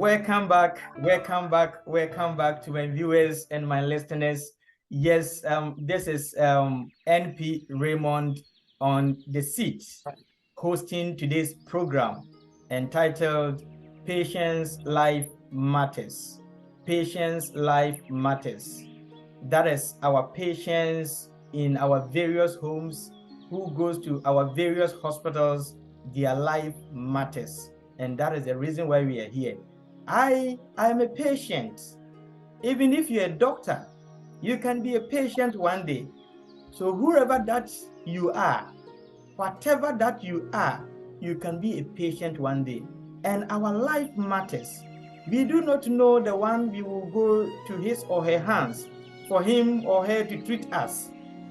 Welcome back, welcome back, welcome back to my viewers and my listeners. Yes, this is NP Raymond on the seat, hosting today's program entitled Patients Life Matters. Patients Life Matters. That is our patients in our various homes who goes to our various hospitals, their life matters. And that is the reason why we are here. I am a patient. Even if you're a doctor, you can be a patient one day. So whoever that you are, whatever that you are, you can be a patient one day. And our life matters. We do not know the one we will go to his or her hands for him or her to treat us.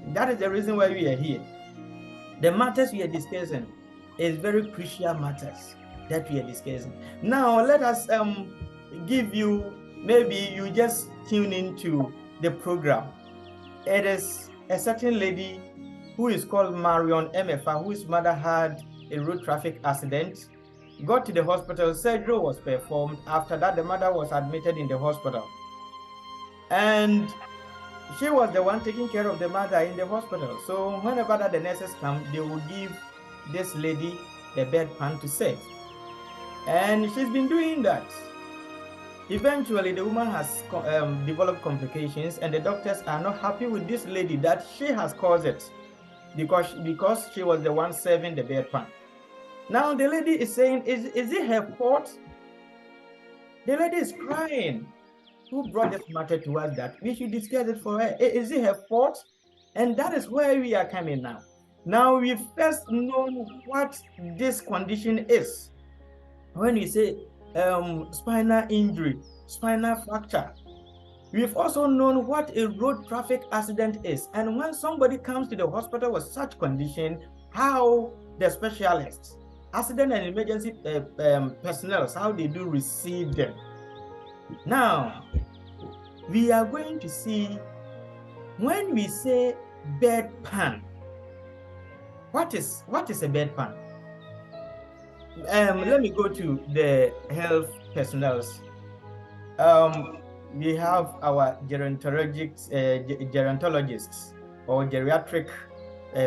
That is the reason why we are here. The matters we are discussing is very crucial matters that we are discussing. Now, let us give you, maybe you just tune into the program. It is a certain lady who is called Marion MFA, whose mother had a road traffic accident, got to the hospital, surgery was performed. After that, the mother was admitted in the hospital. And she was the one taking care of the mother in the hospital. So whenever that the nurses come, they will give this lady the bedpan to sit. And she's been doing that. Eventually, the woman has developed complications, and the doctors are not happy with this lady that she has caused it because she was the one serving the bedpan. Now the lady is saying, is it her fault? The lady is crying. Who brought this matter to us that we should discuss it for her? Is it her fault? And that is where we are coming now. Now we first know what this condition is. When we say spinal injury, spinal fracture, we've also known what a road traffic accident is. And when somebody comes to the hospital with such condition, how the specialists, accident and emergency personnel, how they do receive them. Now, we are going to see when we say bedpan. What is a bedpan? Let me go to the health personnel. We have our gerontologists or geriatric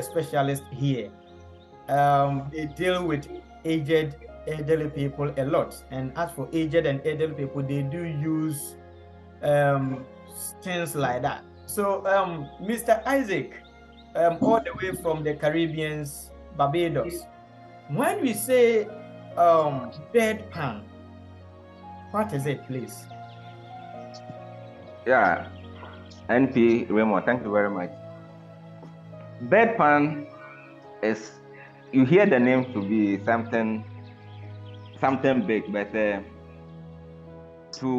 specialists here. They deal with aged elderly people a lot. And as for aged and elderly people, they do use things like that. So Mr. Isaac, all the way from the Caribbeans, Barbados, when we say bedpan, what is it, please? Yeah, NP Raymond, thank you very much. Bedpan is, you hear the name to be something big, but to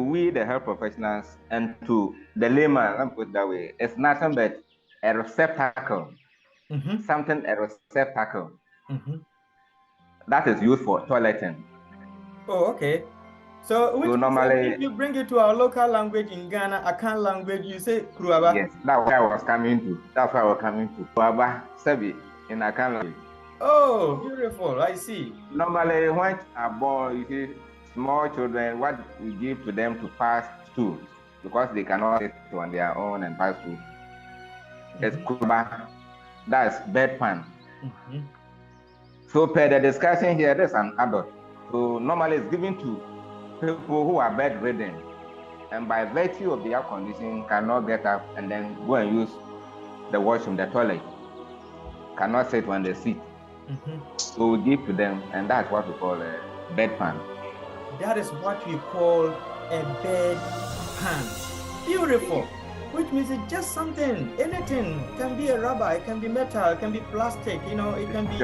we the health professionals and to the layman, let me put it that way, it's nothing but a receptacle, a receptacle that is used for toileting. Oh, okay. So normally, if you bring it to our local language in Ghana, Akan language, you say Kruaba. Yes, that's where I was coming to. Kruaba, Sebi, in Akan language. Oh, beautiful. I see. Normally, when are born, you see, small children, what we give to them to pass through, because they cannot sit on their own and pass through. It's Kruaba. That's bedpan. So per the discussion here, there's an adult. So normally it's given to people who are bedridden and by virtue of their condition cannot get up and then go and use the washroom, the toilet, cannot sit on the seat. So we give to them, and that's what we call a bedpan. That is what we call a bedpan. Beautiful. Which means it's just something, anything. It can be a rubber, it can be metal, it can be plastic, you know, it can be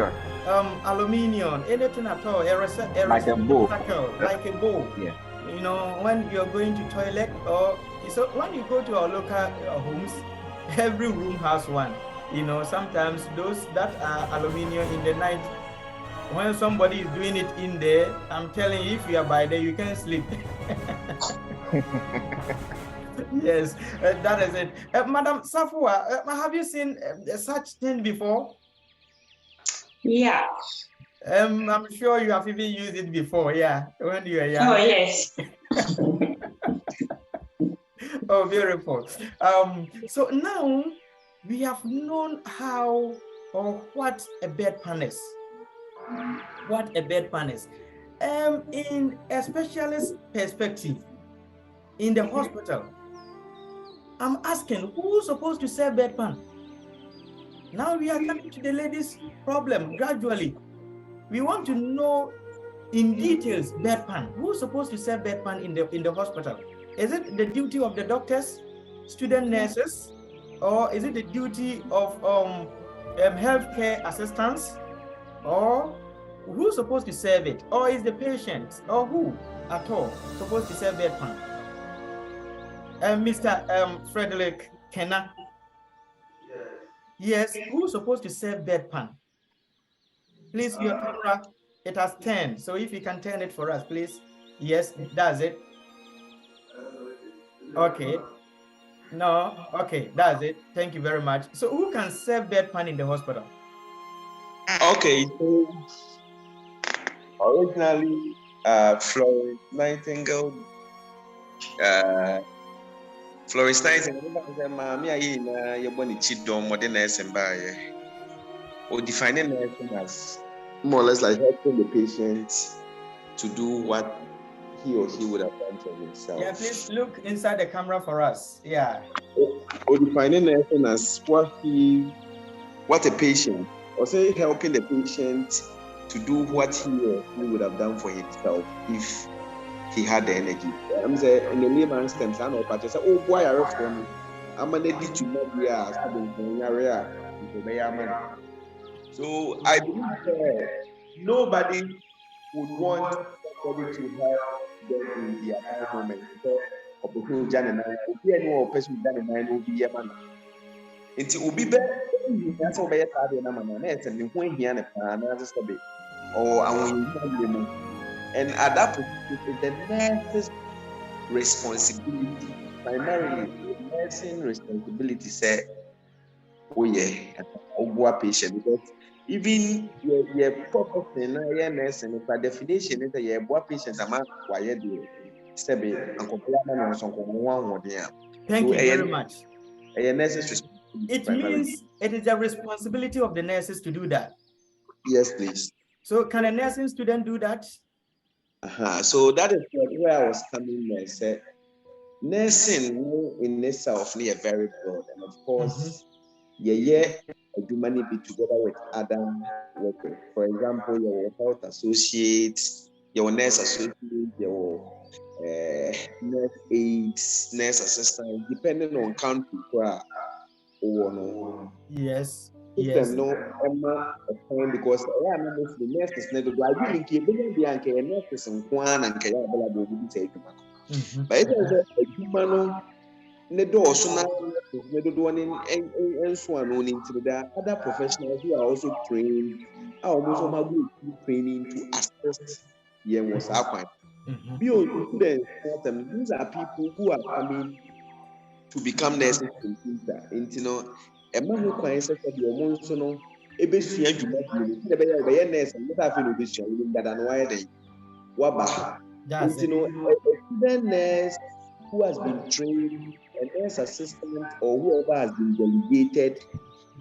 aluminium, anything at all. Like a bowl. Like a bowl. Yeah. You know, when you're going to toilet, or so when you go to our local homes, every room has one. You know, sometimes those that are aluminium in the night, when somebody is doing it in there, I'm telling you, if you are by there, you can't sleep. Yes, that is it. Madam Safua, have you seen such thing before? Yeah. I'm sure you have even used it before, yeah, when you were young. Oh, yes. Oh, beautiful. So now we have known how or what a bedpan is. What a bedpan is. In a specialist perspective, in the hospital, I'm asking who's supposed to serve bedpan? Now we are coming to the ladies' problem gradually. We want to know in details bedpan. Who's supposed to serve bedpan in the hospital? Is it the duty of the doctors, student nurses, or is it the duty of healthcare assistants, or who's supposed to serve it, or is the patient, or who at all supposed to serve bedpan? Mr. Frederick Kenna. Yes, who's supposed to serve bedpan? Please, your camera, it has turned. So if you can turn it for us, please. Yes, that's it. Okay. No, okay, that's it. Thank you very much. So who can serve bedpan in the hospital? Okay, so originally, Florence Nightingale, Florence Nightingale, Mammy, you're born Chidom, more than S or defining nursing as more or less like helping the patient to do what he or she would have done for himself. Yeah, please look inside the camera for us. Yeah. Or defining nursing as what a patient, or say helping the patient to do what he or she would have done for himself if he had the energy. I'm saying in the layman's terms, I know, but I say, oh boy, I reform. I'm an edit to not be a so I believe nobody would want somebody to help them in their bad moment. Because opportunity Jan and I, any person Jan and I will be a man. It will be better. That's all by a party and a man. And when he and a pan, as a bit, or I will. And at that point, it's the nurse's responsibility, primarily the nursing responsibility, say, oh yeah, a patient, because even your purpose in a nursing, by definition, is a boy patient amount why you do it. Thank you very much. It means it is the responsibility of the nurses to do that. Yes, please. So can a nursing student do that? So that is where I was coming there. Said nursing in itself is very broad, and of course, do many be together with other workers. For example, your health associates, your nurse associates, your nurse aides, nurse assistants, depending on country. Yes. Yes. No, because the nurses never do. I didn't keep the nurses and Kwan and Kaya available to take them. But it was a human. The door so now the one and so on into the other professionals who are also trained. I almost training to assist. Yeah, was our point. These are people who are coming to become nurses in future. A man who finds that the woman so no, a bit sweet, the nurse, and what I feel with this young that and why they waba. A student nurse who has been trained, a nurse assistant, or whoever has been delegated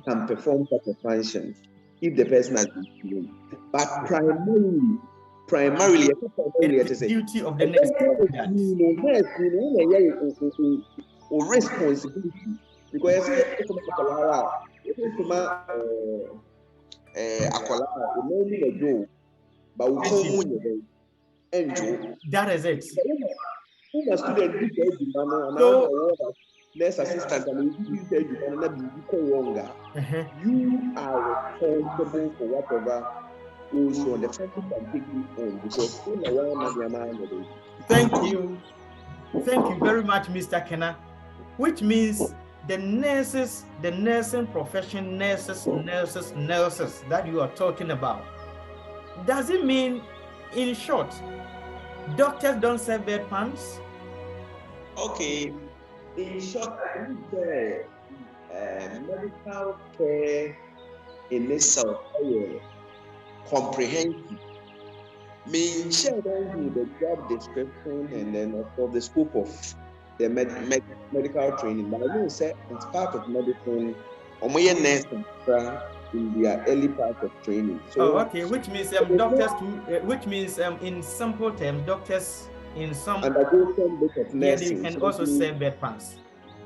can perform such a function if the person has been trained. But primarily, it is the duty of the nurse or responsibility, because that is it. Nurse assistant and you are responsible for whatever goes on. The person can take you on because thank you very much, Mr. Kenna. Which means the nurses, the nursing profession, nurses that you are talking about, does it mean, in short, doctors don't serve bedpans? Okay, in short, medical care in itself comprehensive. Me share with the job description and then of course the scope of the medical training. But I will say as part of medicine, nurse in their early part of training. Oh, So okay, which means doctors too, which means in simple terms, doctors in some undergo some bit of yeah, they nursing. can So also serve bedpans.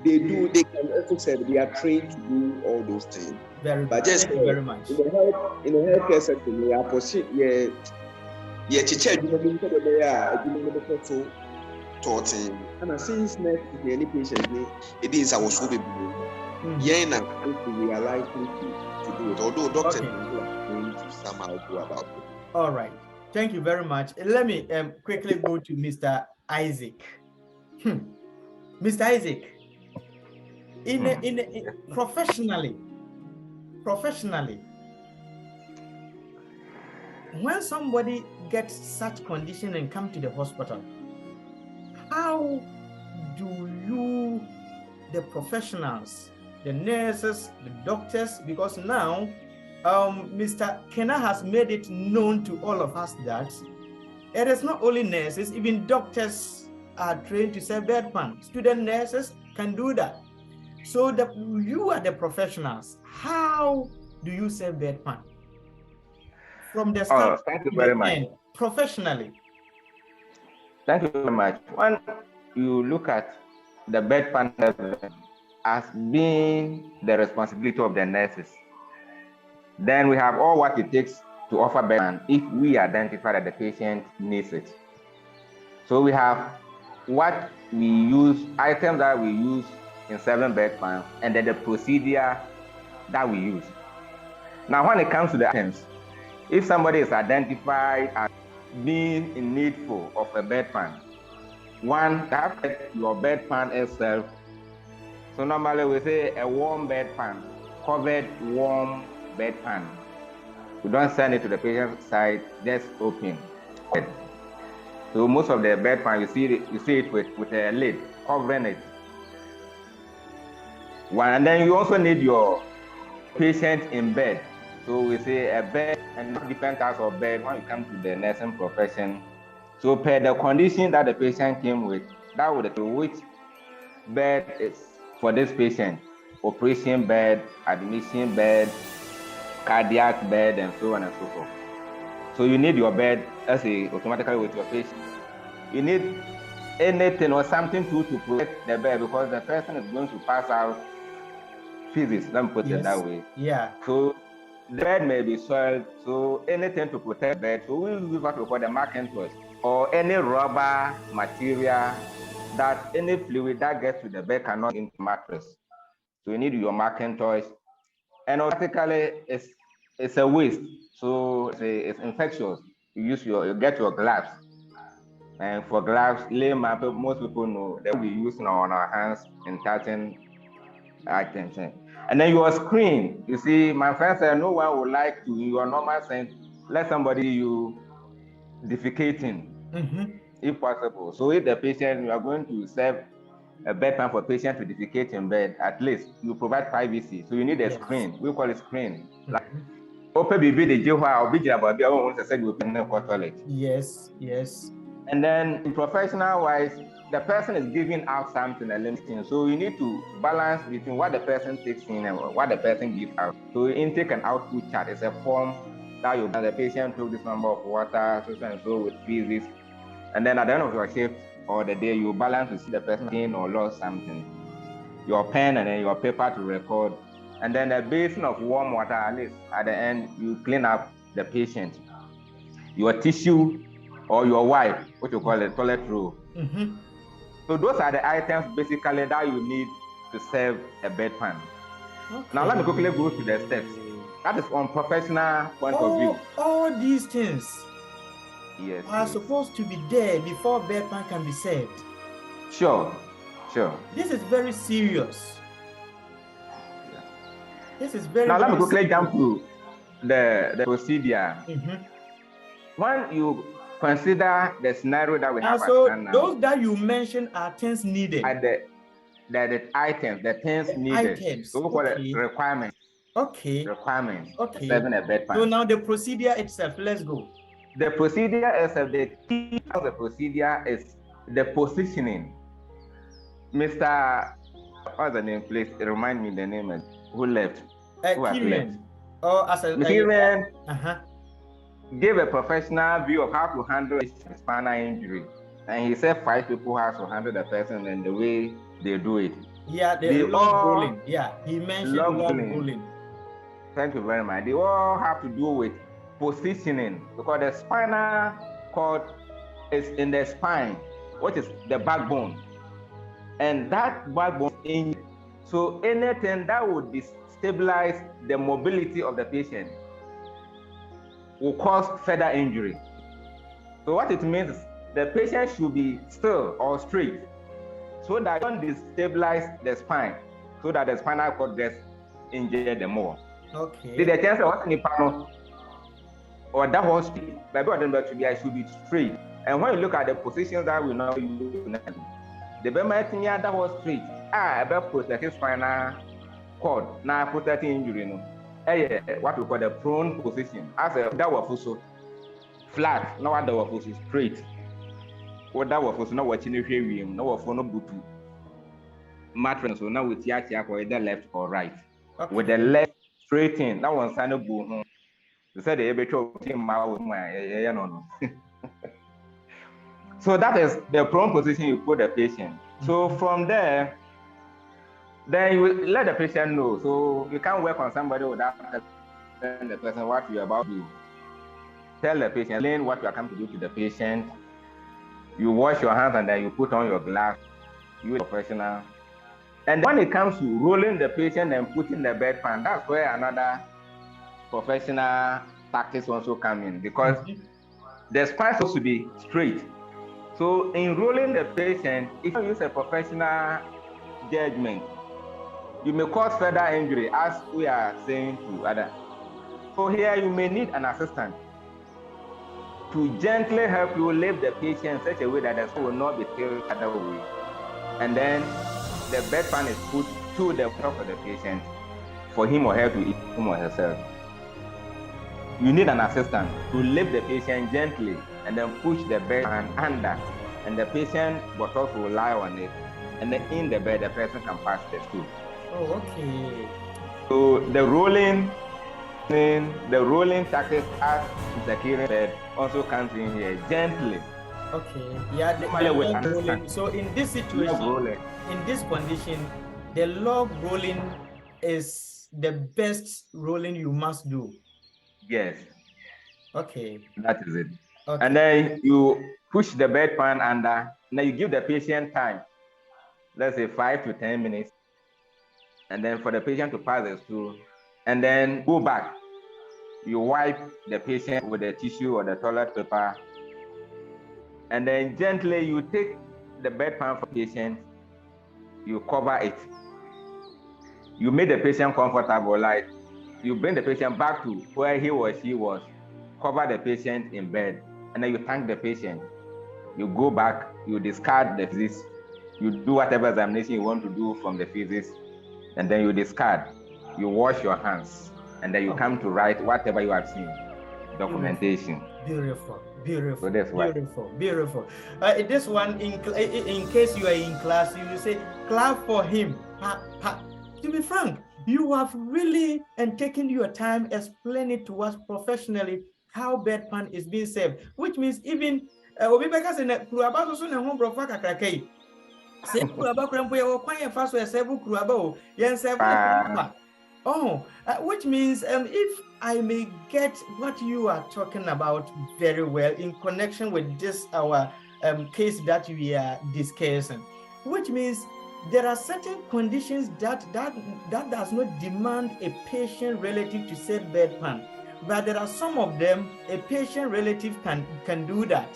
they can also say they are trained to do all those things. Very good. But just Thank you very much. in the healthcare sector, we are pursuing chiche so talking. And since next any patient it is our so be we are likely to do it. Although doctors are going to somehow go about it. All right. Thank you very much. Let me quickly go to Mr. Isaac. Mr. Isaac, professionally, when somebody gets such condition and come to the hospital, how do you, the professionals, the nurses, the doctors, because now Mr. Kenna has made it known to all of us that it is not only nurses, even doctors are trained to serve bedpan. Student nurses can do that. So you are the professionals. How do you serve bedpan? From the start thank you to very the much. end, professionally. Thank you very much. When you look at the bedpan as being the responsibility of the nurses, then we have all what it takes to offer bedpan if we identify that the patient needs it. So we have what we use, items that we use in serving bedpan, and then the procedure that we use. Now, when it comes to the items, if somebody is identified as being in need of a bedpan, one, you have to get your bedpan itself. So normally we say a warm bedpan, covered warm bedpan. We don't send it to the patient's side, just open. So most of the bedpan, you see it with a lid covering it. And then you also need your patient in bed. So we say a bed and different types of bed when you come to the nursing profession. So per the condition that the patient came with, that would determine which bed is for this patient. Operation bed, admission bed, cardiac bed, and so on and so forth. So you need your bed, let's say, automatically with your patient. You need anything or something to protect the bed because the person is going to pass out physics, let me put it that way. Yeah. So the bed may be soiled, so anything to protect the bed. So we use what we call the Macintosh or any rubber material that any fluid that gets to the bed cannot into the mattress. So you need your Macintosh, and automatically it's a waste. So it's infectious. You get your gloves, and for gloves, most people know that we use on our hands in touching items. And then your screen, you see, my friend said no one would like to, in your normal sense, let somebody see you defecating, if possible. So if the patient, you are going to serve a bedpan for patient to defecate in bed, at least you provide privacy. So you need a screen. We call it screen. Like, open baby the toilet. Yes, yes. And then in professional wise, the person is giving out something, a limiting. So you need to balance between what the person takes in and what the person gives out. So intake and output chart is a form that you the patient took this number of water, so and so with physics. And then at the end of your shift or the day, you balance to see the person gained or lost something. Your pen and then your paper to record. And then a basin of warm water, at least at the end, you clean up the patient. Your tissue or your wipe, what you call a toilet roll. So those are the items basically that you need to serve a bedpan. Now let me quickly go to the steps. That is on professional point of view. All these things are yes, supposed to be there before bedpan can be served. Sure. This is very serious. Yeah. This is very. Now let me quickly jump to the procedure. When you consider the scenario that we have so at now, those that you mentioned are things needed. And the items, the things needed. Items. So we call it requirements. Okay. Requirements. Okay. Serving a bedpan. So now the procedure itself. Let's go. The procedure is the key of the procedure is the positioning. Mr. What's the name, please? Remind me the name who left. Who has left? Oh, as a gave a professional view of how to handle a spinal injury. And he said 5 people have to handle the person and the way they do it. Yeah, they log rolling. Yeah, he mentioned log rolling. Thank you very much. They all have to do with positioning because the spinal cord is in the spine, which is the backbone. And that backbone is injured. So anything that would destabilize the mobility of the patient will cause further injury. So what it means is the patient should be still or straight so that you don't destabilize the spine, so that the spinal cord gets injured the more. Okay. The chance of what's in the or that was straight, but I should be straight. And when you look at the positions that we know the Bema that was straight, about protecting spinal cord, now protecting injury, what we call the prone position. As a that was also flat, no other was also straight. What that was also not watching the heavy, no was for no butu mattress, so now with Yachi or either left or right. Okay. With the left straight in, that one sign of boom. They said the team out with my no. So that is the prone position you put the patient. So from there, then you let the patient know. So you can't work on somebody without telling the person what you're about to do. Tell the patient, explain what you are coming to do to the patient. You wash your hands and then you put on your glass. You are a professional. And when it comes to rolling the patient and putting the bedpan, that's where another professional tactics also come in because the spine is supposed to be straight. So in rolling the patient, if you use a professional judgment, you may cause further injury, as we are saying to others. So here you may need an assistant to gently help you lift the patient in such a way that the soul will not be tilted other way. And then the bedpan is put to the top of the patient for him or her to eat him or herself. You need an assistant to lift the patient gently and then push the bedpan under, and the patient buttocks will lie on it, and then in the bed the person can pass the stool. Oh, okay. So the rolling tactics as securing bed also comes in here gently. Okay. Yeah. The log rolling. So in this situation, in this condition, the log rolling is the best rolling you must do. Yes. Okay. That is it. Okay. And then you push the bedpan under. Now you give the patient time, let's say 5 to 10 minutes, and then for the patient to pass the stool, and then go back. You wipe the patient with the tissue or the toilet paper, and then gently you take the bedpan for the patient, you cover it. You make the patient comfortable, like you bring the patient back to where he or she was, cover the patient in bed, and then you thank the patient. You go back, you discard the physics, you do whatever examination you want to do from the physics, and then you discard. You wash your hands, and then you come to write whatever you have seen, documentation. Beautiful, beautiful, so that's beautiful, beautiful. This one, in case you are in class, you will say, clap for him. To be frank, you have really and taken your time explaining to us professionally how bedpan is being served, which means even obi beka se na kuruaba so na ho brofa kakrakai se kuruaba krampo ye okwan ye fa so serve kuruaba o yen serve which means if I may get what you are talking about very well in connection with this our case that we are discussing, which means there are certain conditions that does not demand a patient relative to set bedpan, but there are some of them a patient relative can do that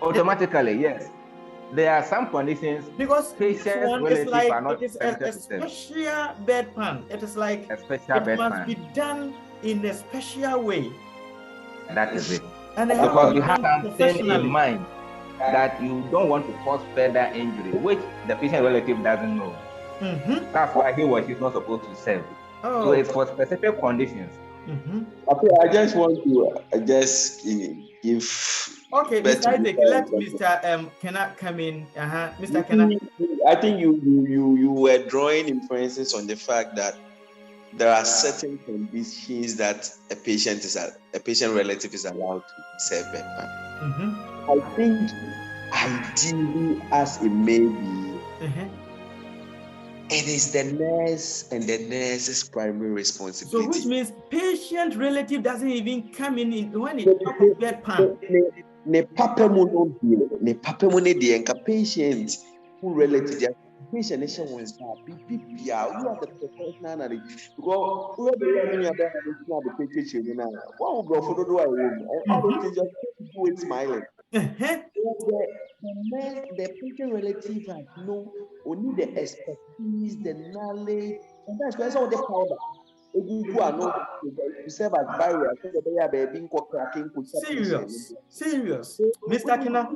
automatically. Yes, there are some conditions because patients relatives like are not it is a special bedpan. It is like a special it bedpan must be done in a special way. That is it. And because you have something in mind that you don't want to cause further injury, which the patient relative doesn't know. That's why he or she is not supposed to serve. So it's for specific conditions. Okay, I just want to just give. Okay, Mr. Isaac, let Mr. Kenna come in. Mr. Kenna. I think you were drawing inferences on the fact that there are certain conditions that a patient relative is allowed to serve bedpan. I think ideally, as it may be, it is the nurse and the nurse's primary responsibility. So which means patient relative doesn't even come in when it comes to bedpan. Ne papa mu no die nka patient who relative patient is one star you are the professional because who the one you are the patient now what will go for the all the things just do it smiling. The patient relative has only the expertise, the knowledge, and that's why some of the powder. Who are not to serve as barrier so that they are being cracking. Serious. Mr. Kina.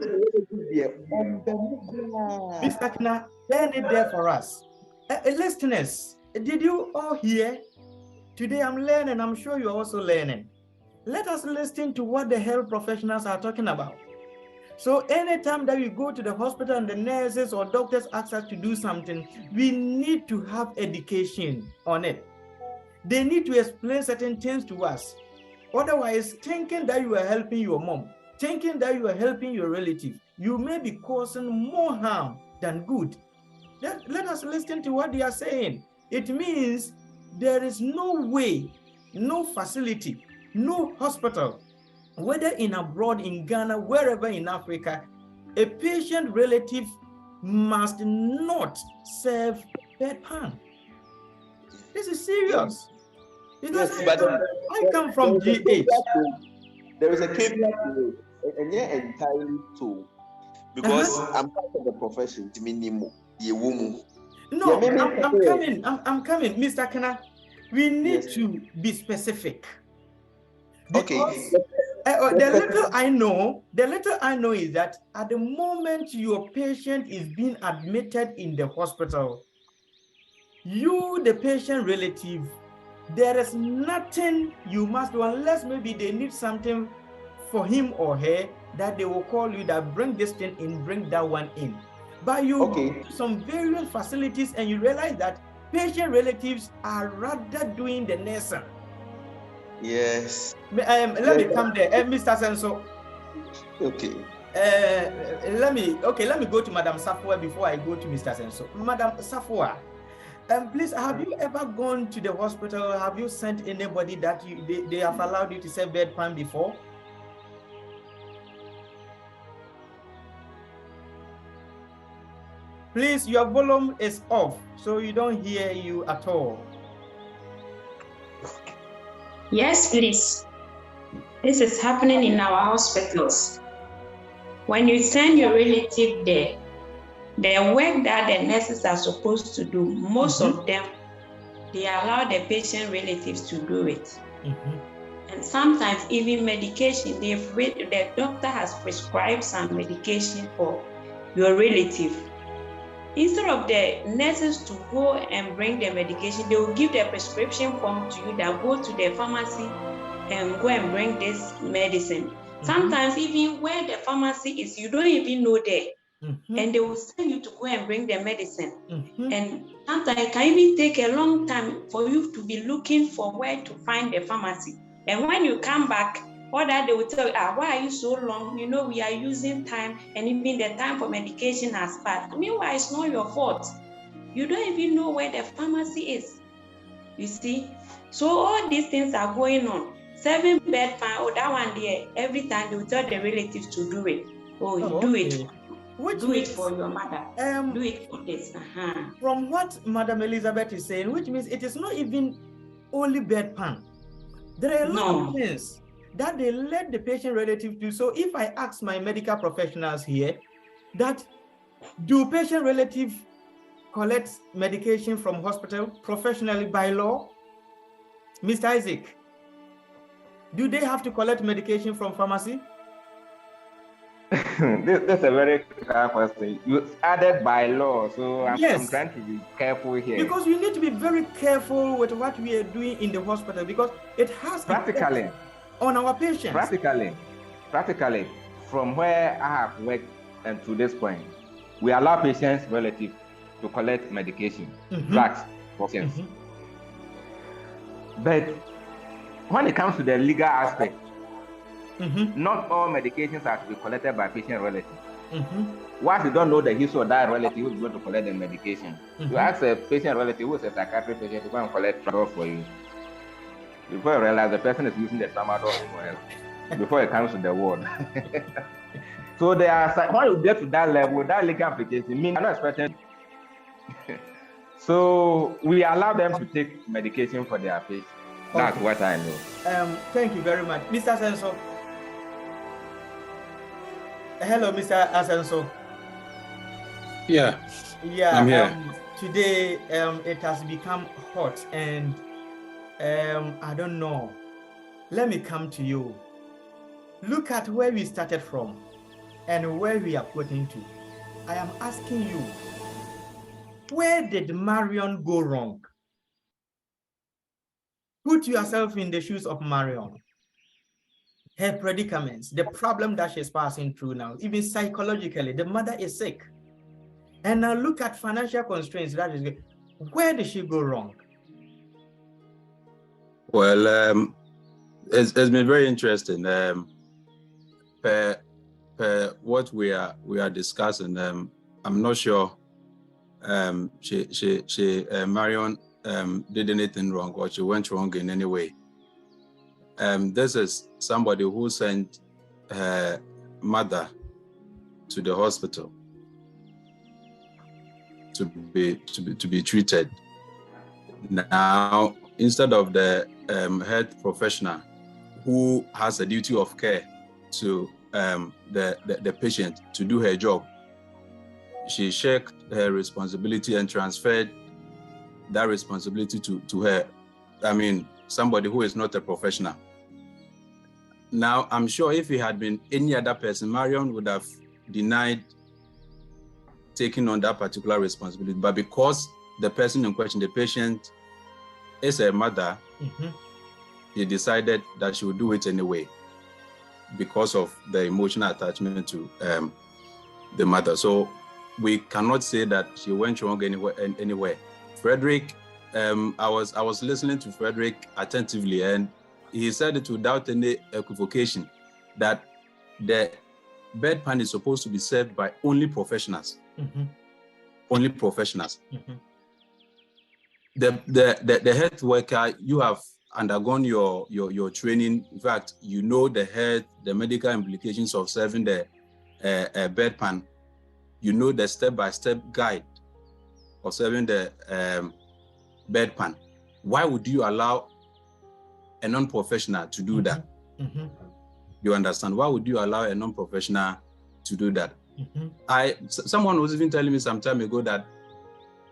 Mr. Kina, turn it there for us. Listeners, did you all hear? Today I'm learning, I'm sure you're also learning. Let us listen to what the health professionals are talking about. So anytime that we go to the hospital and the nurses or doctors ask us to do something, we need to have education on it. They need to explain certain things to us. Otherwise, thinking that you are helping your mom, thinking that you are helping your relative, you may be causing more harm than good. Let us listen to what they are saying. It means there is no way, no facility, no hospital, whether in abroad, in Ghana, wherever in Africa, a patient relative must not serve bedpan. This is serious. Because I come from GH. There is a caveat to it, and yet entirely too. Because I'm part of the profession, No, I'm coming, Mr. Kana. We need to be specific. Because the little I know is that at the moment your patient is being admitted in the hospital, you, the patient relative, there is nothing you must do unless maybe they need something for him or her that they will call you that bring this thing in, bring that one in. But you go to some various facilities and you realize that patient relatives are rather doing the nursing. Yes. Let me come there. Mr. Senso. Okay. Let me go to Madam Safwa before I go to Mr. Senso. Madam Safwa, please, have you ever gone to the hospital? Have you sent anybody that they have allowed you to serve bedpan before? Please, your volume is off, so you don't hear you at all. Yes, please. This is happening in our hospitals. When you send your relative there, the work that the nurses are supposed to do, most of them, they allow the patient relatives to do it. And sometimes even medication, the doctor has prescribed some medication for your relative. Instead of the nurses to go and bring the medication, they will give the prescription form to you that go to the pharmacy and go and bring this medicine. Sometimes even where the pharmacy is, you don't even know there. And they will send you to go and bring the medicine. And sometimes it can even take a long time for you to be looking for where to find the pharmacy. And when you come back, or that they will tell you, why are you so long? You know, we are using time, and even the time for medication has passed. Meanwhile, it's not your fault. You don't even know where the pharmacy is. You see? So all these things are going on. Serving bedpan, that one there, every time they will tell the relatives to do it. Do it. Do it for your mother. Do it for this. From what Madam Elizabeth is saying, which means it is not even only bedpan. There are a lot of things that they let the patient relative do. So if I ask my medical professionals here that do patient relative collect medication from hospital professionally by law? Mr. Isaac, do they have to collect medication from pharmacy? This is a very clear question. You added by law, so I'm Yes. trying to be careful here. Because we need to be very careful with what we are doing in the hospital because it has Practically, effect on our patients. practically, from where I have worked and to this point, we allow patients relative to collect medication, drugs for patients. But when it comes to the legal aspect, not all medications are to be collected by patient relatives. Once you don't know the history of that relative who's going to collect the medication, you ask a patient relative who's a psychiatric patient to go and collect tramadol for you. Before you realize the person is using the tramadol for help, before it comes to the ward. So there are, when you get to that level, that legal application means you're not expecting. So we allow them to take medication for their patients. That's what I know. Thank you very much. Mr. Asenso. Hello, Mr. Asenso. Yeah. Yeah. I'm here. Today, it has become hot and I don't know. Let me come to you. Look at where we started from and where we are putting to. I am asking you, where did Marion go wrong? Put yourself in the shoes of Marion. Her predicaments, the problem that she's passing through now, even psychologically, the mother is sick. And now look at financial constraints. That is good. Where did she go wrong? Well, it's been very interesting. Per what we are discussing, I'm not sure Marion did anything wrong or she went wrong in any way. This is somebody who sent her mother to the hospital to be treated. Now, instead of the health professional who has a duty of care to the patient to do her job, she shirked her responsibility and transferred that responsibility to her. I mean, somebody who is not a professional. Now, I'm sure if it had been any other person, Marion would have denied taking on that particular responsibility. But because the person in question, the patient, is a mother, he decided that she would do it anyway because of the emotional attachment to the mother. So we cannot say that she went wrong anywhere. Frederick, I was listening to Frederick attentively, and he said it without any equivocation that the bedpan is supposed to be served by only professionals. Only professionals. The health worker, you have undergone your training. In fact, you know the medical implications of serving the bedpan. You know the step-by-step guide of serving the bedpan. Why would you allow a non-professional to do that? You understand? Why would you allow a non-professional to do that? Someone was even telling me some time ago that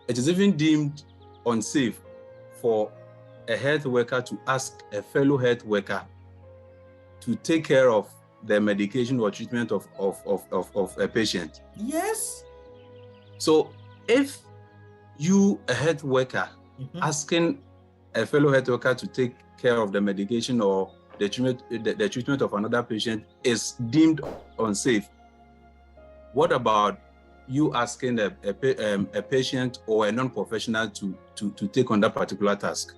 it is even deemed unsafe for a health worker to ask a fellow health worker to take care of the medication or treatment of a patient. Yes. So if you, a health worker, asking a fellow health worker to take care of the medication or the treatment of another patient is deemed unsafe, what about you asking a patient or a non-professional to take on that particular task?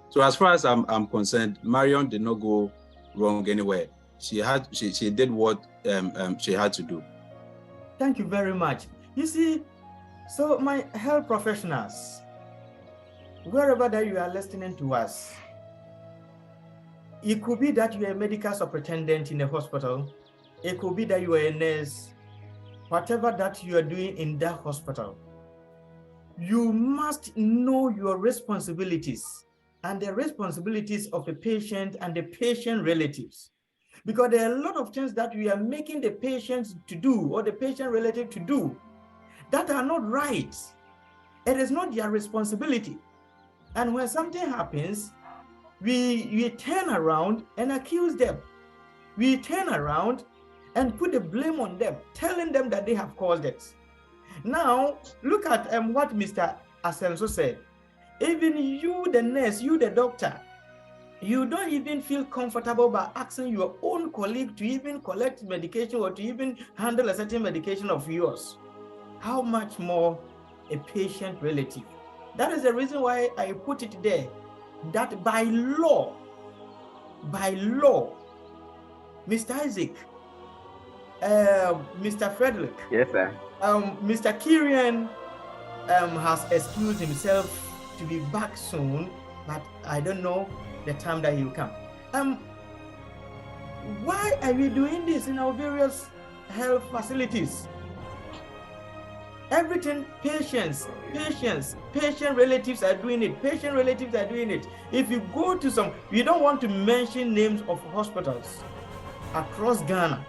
So as far as I'm concerned, Marion did not go wrong anywhere. She did what she had to do. Thank you very much. You see, so my health professionals, wherever that you are listening to us, it could be that you are a medical superintendent in a hospital. It could be that you are a nurse. Whatever that you are doing in that hospital, you must know your responsibilities and the responsibilities of a patient and the patient relatives. Because there are a lot of things that we are making the patients to do or the patient relative to do that are not right. It is not their responsibility. And when something happens, we turn around and accuse them. We turn around and put the blame on them, telling them that they have caused it. Now, look at what Mr. Asenso said. Even you, the nurse, you, the doctor, you don't even feel comfortable by asking your own colleague to even collect medication or to even handle a certain medication of yours. How much more a patient relative? That is the reason why I put it there, that by law, Mr. Isaac, Mr. Frederick, Yes, sir. Mr. Kirian has excused himself to be back soon, but I don't know the time that he will come. Why are we doing this in our various health facilities? Everything, patient relatives are doing it. Patient relatives are doing it. If you go to some, we don't want to mention names of hospitals across Ghana.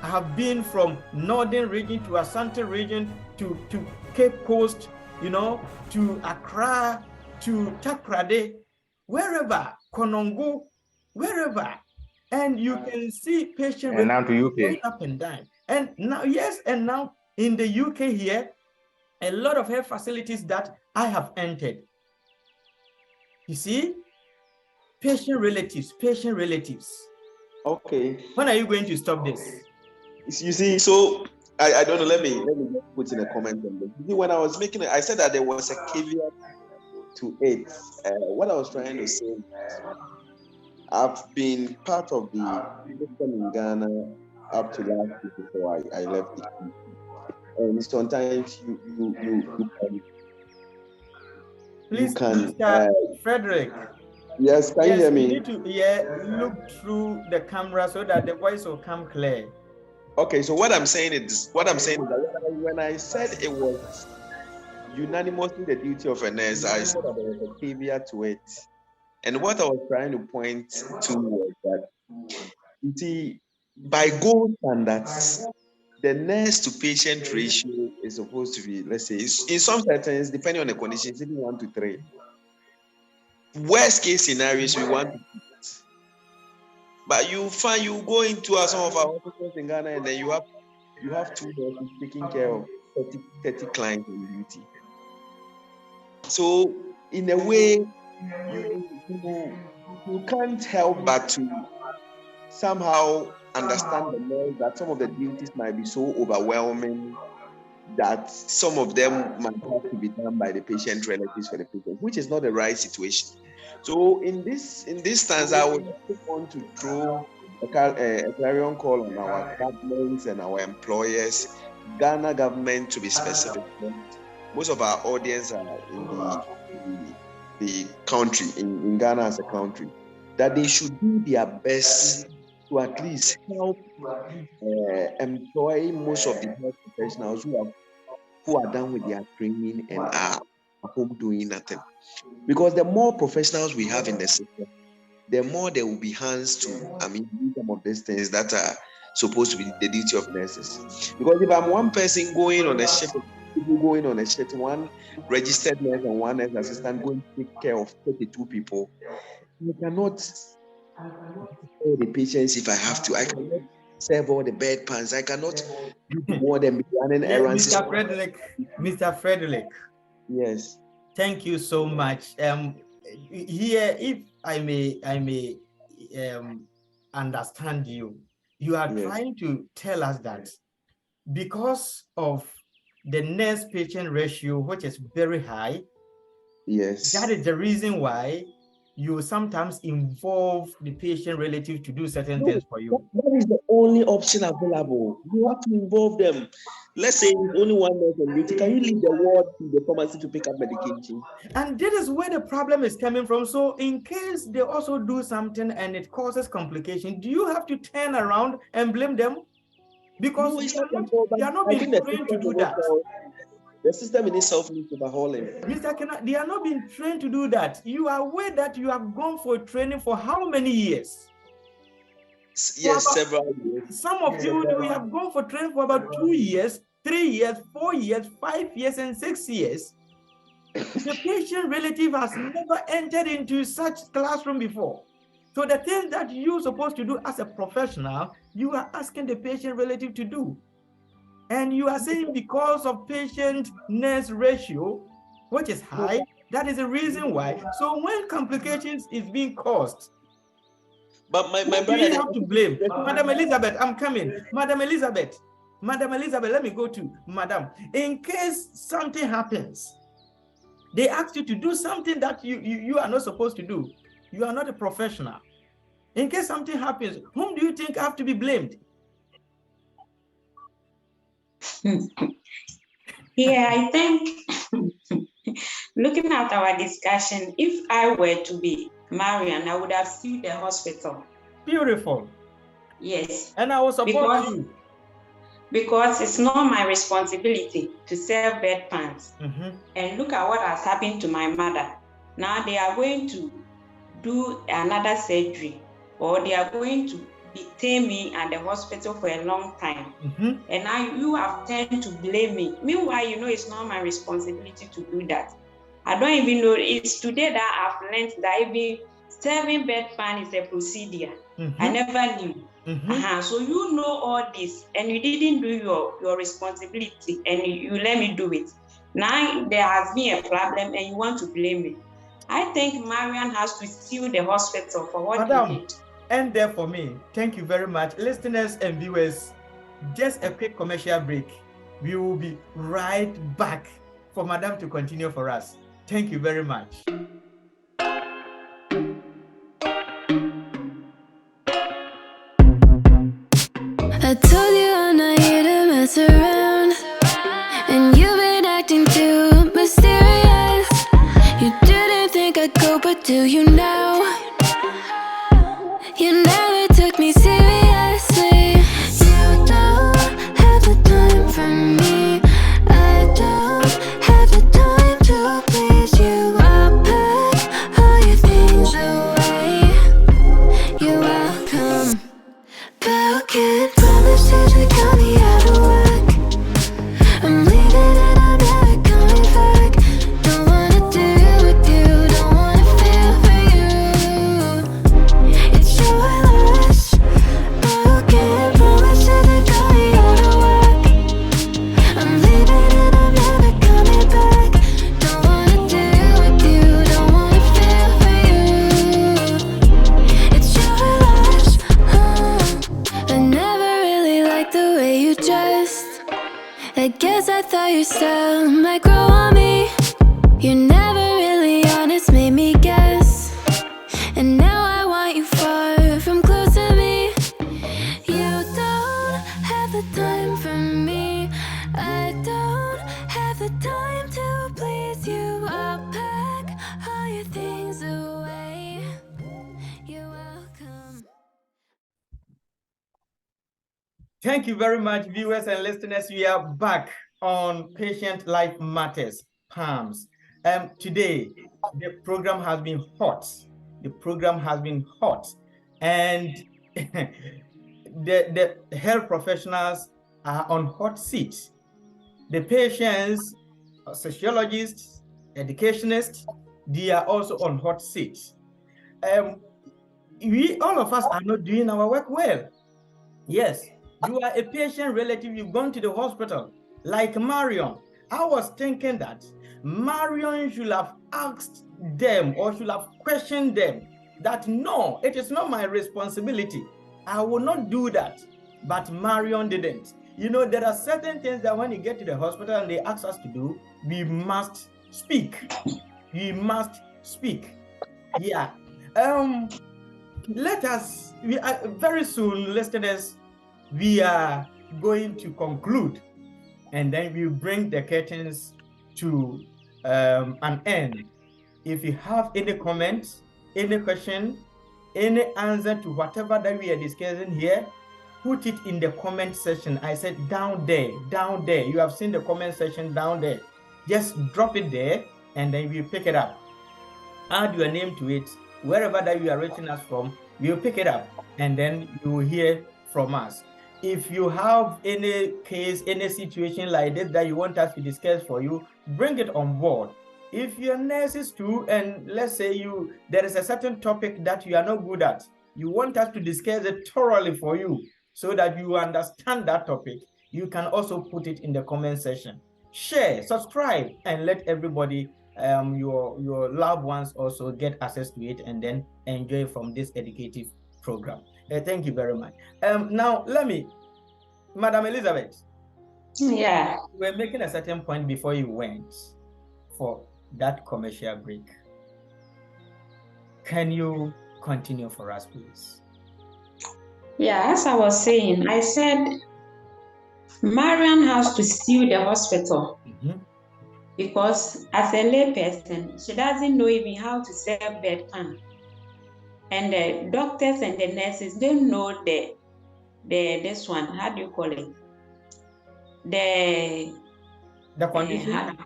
I have been from northern region to Asante region to Cape Coast, to Accra, to Takrade, wherever, Konongo, wherever, and you can see patients And now to UK. going up and down. And now, and now in the UK here, a lot of health facilities that I have entered. You see, patient relatives. Okay. When are you going to stop this? You see, so I don't know. Let me just put in a comment on this. You see, when I was making it, I said that there was a caveat to it. What I was trying to say, I've been part of the system in Ghana up to last week before I left the country. And sometimes you can. Mr. Frederick. Yes, can you hear me? You need to look through the camera so that the voice will come clear. Okay, so what I'm saying is that when I said it was unanimously the duty of a nurse, I said that there was a caveat to it. And what I was trying to point to was that, you see, by gold standards, the nurse to patient ratio is supposed to be, let's say, in some settings, depending on the conditions, even 1 to 3. Worst case scenarios, we want to keep it. But you find you go into some of our hospitals in Ghana, and then you have 2 nurses taking care of 30 clients on duty. So in a way, you can't help but to somehow understand the nurse that some of the duties might be so overwhelming that some of them might have to be done by the patient relatives for the patient, which is not the right situation. So in this stance, I would want to throw a clarion call on our governments and our employers, Ghana government to be specific. Most of our audience are in the country, in Ghana as a country, that they should do their best to at least help employ most of the health professionals who are done with their training and are home doing nothing. Because the more professionals we have in the system, the more there will be hands to, do some of these things that are supposed to be the duty of nurses. Because if I'm one person going on a shift, one registered nurse and one nurse assistant going to take care of 32 people, you cannot all the patients if I have to. I cannot serve all the bedpans. I cannot do more than running errands. Mr. Frederick. Yes. Thank you so much. Here, if I may understand you, you are trying to tell us that because of the nurse-patient ratio, which is very high, yes, that is the reason why you sometimes involve the patient relative to do certain things for you. That is the only option available. You have to involve them. Let's say it's only one nurse on duty. Can you leave the ward to the pharmacy to pick up medication? And that is where the problem is coming from. So in case they also do something and it causes complication, do you have to turn around and blame them? Because they are not being trained to do that. The system in itself needs overhauling. Mr. Kena, they are not being trained to do that. You are aware that you have gone for training for how many years? Yes, several years. Some of you, we have gone for training for about 2 years, 3 years, 4 years, 5 years, and 6 years. The patient relative has never entered into such classroom before. So the things that you're supposed to do as a professional, you are asking the patient relative to do. And you are saying because of patient-nurse ratio, which is high, that is the reason why. So when complications is being caused, but my brother, you have to blame. Madam Elizabeth, I'm coming. Madam Elizabeth, let me go to Madam. In case something happens, they ask you to do something that you are not supposed to do. You are not a professional. In case something happens, whom do you think have to be blamed? Yeah, I think looking at our discussion, if I were to be Marian, I would have sued the hospital. Beautiful. Yes. And I will support you. Because it's not my responsibility to sell bedpans. And look at what has happened to my mother. Now they are going to do another surgery, or they are going to detain me at the hospital for a long time. And now you have turned to blame me. Meanwhile, you know it's not my responsibility to do that. I don't even know. It's today that I've learned that even serving bedpan is a procedure. I never knew. So you know all this, and you didn't do your responsibility, and you let me do it. Now there has been a problem, and you want to blame me. I think Marian has to sue the hospital for what he did. End there for me. Thank you very much. Listeners and viewers, just a quick commercial break. We will be right back for Madam to continue for us. Thank you very much. I told you I'm not here to mess around, and you've been acting too mysterious. You didn't think I'd go, but do you now? You never took me seriously. You don't have the time for me. I don't have the time to please you. I'll pack all your things away. You're welcome. Broken promises that got me out of work. I'm leaving and I'm never coming back. Don't wanna deal with you, don't wanna feel for you. It's your loss. Broken promises that got me out of work. I'm leaving and I'm never coming back. Don't wanna deal with you, don't wanna feel for you. It's your loss. I never really liked the way you dressed. I guess I thought your style might grow on me. You're never really honest, made me guess. And now I want you far from close to me. You don't have the time for me. I don't have the time to please you. I'll pack all your things away. You're welcome. Thank you very much, viewers and listeners. We are back on Patient Life Matters, PALMS. Today, the program has been hot. And the health professionals are on hot seats. The patients, sociologists, educationists, they are also on hot seats. All of us are not doing our work well. Yes. You are a patient relative, you've gone to the hospital, like Marion. I was thinking that Marion should have asked them or should have questioned them that no, it is not my responsibility. I will not do that. But Marion didn't. You know, there are certain things that when you get to the hospital and they ask us to do, we must speak. Yeah. Let us, very soon, listeners, we are going to conclude, and then we'll bring the curtains to an end. If you have any comments, any question, any answer to whatever that we are discussing here, put it in the comment section. I said down there. You have seen the comment section down there. Just drop it there, and then we'll pick it up. Add your name to it. Wherever that you are reaching us from, we'll pick it up, and then you will hear from us. If you have any case, any situation like this that you want us to discuss for you, bring it on board. If you're nurses too, and let's say there is a certain topic that you are not good at, you want us to discuss it thoroughly for you, so that you understand that topic, you can also put it in the comment section. Share, subscribe, and let everybody, your loved ones also get access to it and then enjoy from this educative program. Thank you very much. Now, Madam Elizabeth. Yeah. We're making a certain point before you went for that commercial break. Can you continue for us, please? Yeah, as I was saying, I said Marian has to sue the hospital because as a layperson, she doesn't know even how to sell Bedpan. And the doctors and the nurses don't know this one, how do you call it? The condition?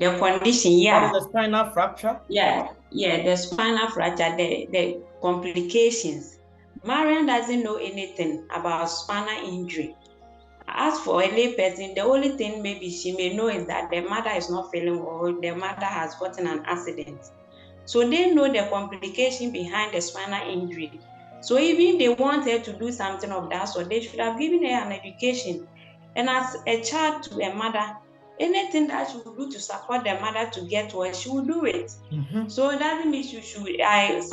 The condition, yeah. That is the spinal fracture? Yeah, the spinal fracture, the complications. Marian doesn't know anything about spinal injury. As for a layperson, the only thing maybe she may know is that the mother is not feeling well, the mother has gotten an accident. So they know the complication behind the spinal injury. So even they want her to do something of that sort, they should have given her an education. And as a child to a mother, anything that she will do to support the mother to get well, she will do it. So it doesn't mean you should.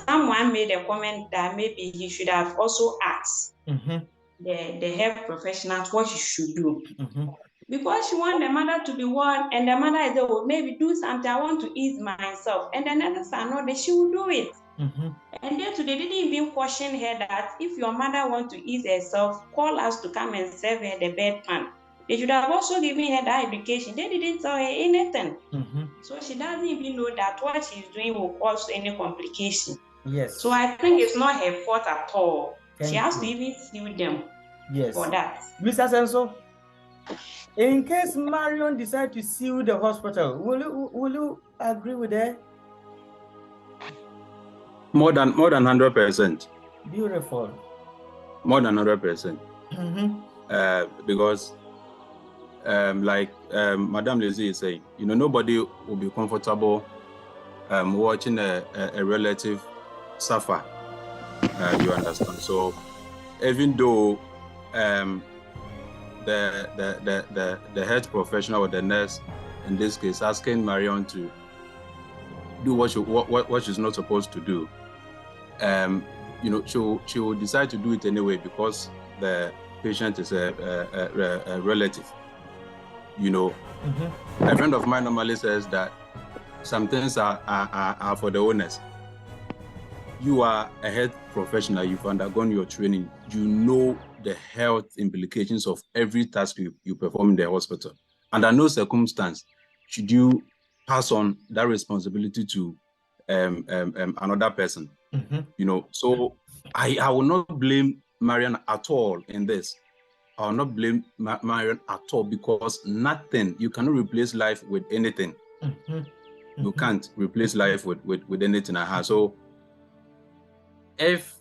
Someone made a comment that maybe he should have also asked the health professionals what she should do. Because she wants the mother to be well, and the mother is well, maybe do something, I want to ease myself. And the nurses are not that she will do it. And then today, they didn't even question her that if your mother wants to ease herself, call us to come and serve her the bedpan. They should have also given her that education. They didn't tell her anything. So she doesn't even know that what she's doing will cause any complication. Yes. So I think it's not her fault at all. She has to even sue them for that. Mr. Senso, in case Marion decides to sue the hospital, will you agree with her? More than 100%. Beautiful. More than 100%. Because, like Madame Lizzie is saying, nobody will be comfortable watching a relative suffer. You understand? So, even though the health professional or the nurse, in this case, asking Marion to do what she's not supposed to do, she will decide to do it anyway because the patient is a relative. A friend of mine normally says that some things are for the owners. You are a health professional, you've undergone your training, you know the health implications of every task you perform in the hospital. Under no circumstance should you pass on that responsibility to another person. So I will not blame Marian at all in this. I will not blame Marian at all because you cannot replace life with anything. You can't replace life with anything I have. So if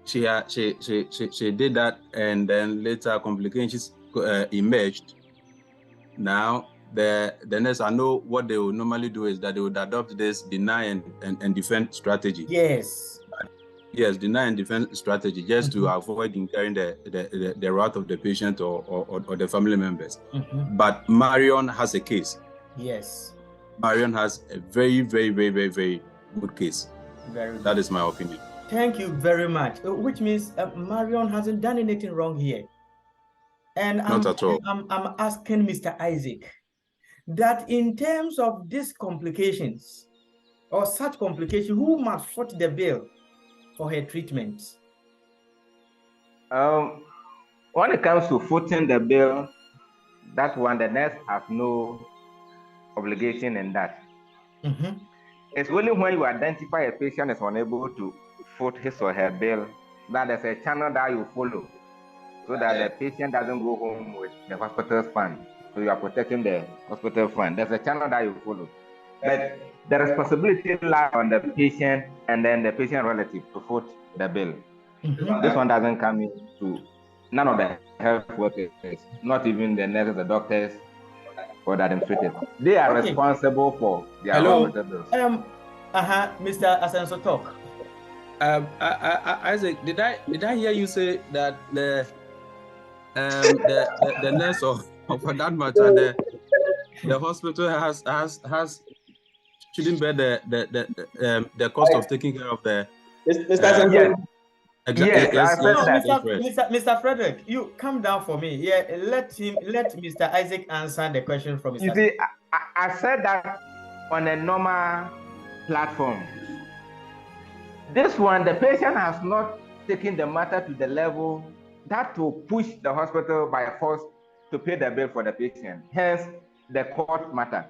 she did that and then later complications emerged, now the nurse, I know what they will normally do is that they would adopt this deny and defend strategy. Yes, deny and defend strategy just to avoid incurring the wrath of the patient or the family members. But Marion has a case. Yes. Marion has a very, very, very, very, very good case. That is my opinion. Thank you very much. Which means Marion hasn't done anything wrong here. And not at all. I'm asking Mr. Isaac that in terms of these complications or such complications, who must foot the bill for her treatment? When it comes to footing the bill, that one, the nurse has no obligation in that. It's only when you identify a patient is unable to foot his or her bill that there's a channel that you follow so that the patient doesn't go home with the hospital's fund. So you are protecting the hospital fund. There's a channel that you follow. But the responsibility lies on the patient and then the patient relative to foot the bill. This one doesn't come into none of the health workers, not even the nurses, the doctors, or the administrators. They are responsible for their hospital bills. Mr. Asenso, talk. Isaac, did I hear you say that the nurse or for that matter, the hospital has shouldn't bear the cost of taking care of the. Mr. Yes, yes, yes, I said No, that. Mr. Frederick, you come down for me. Yeah, let Mr. Isaac answer the question from Mr. You see, I said that on a normal platform. This one, the patient has not taken the matter to the level that will push the hospital by force to pay the bill for the patient. Hence, the court matter.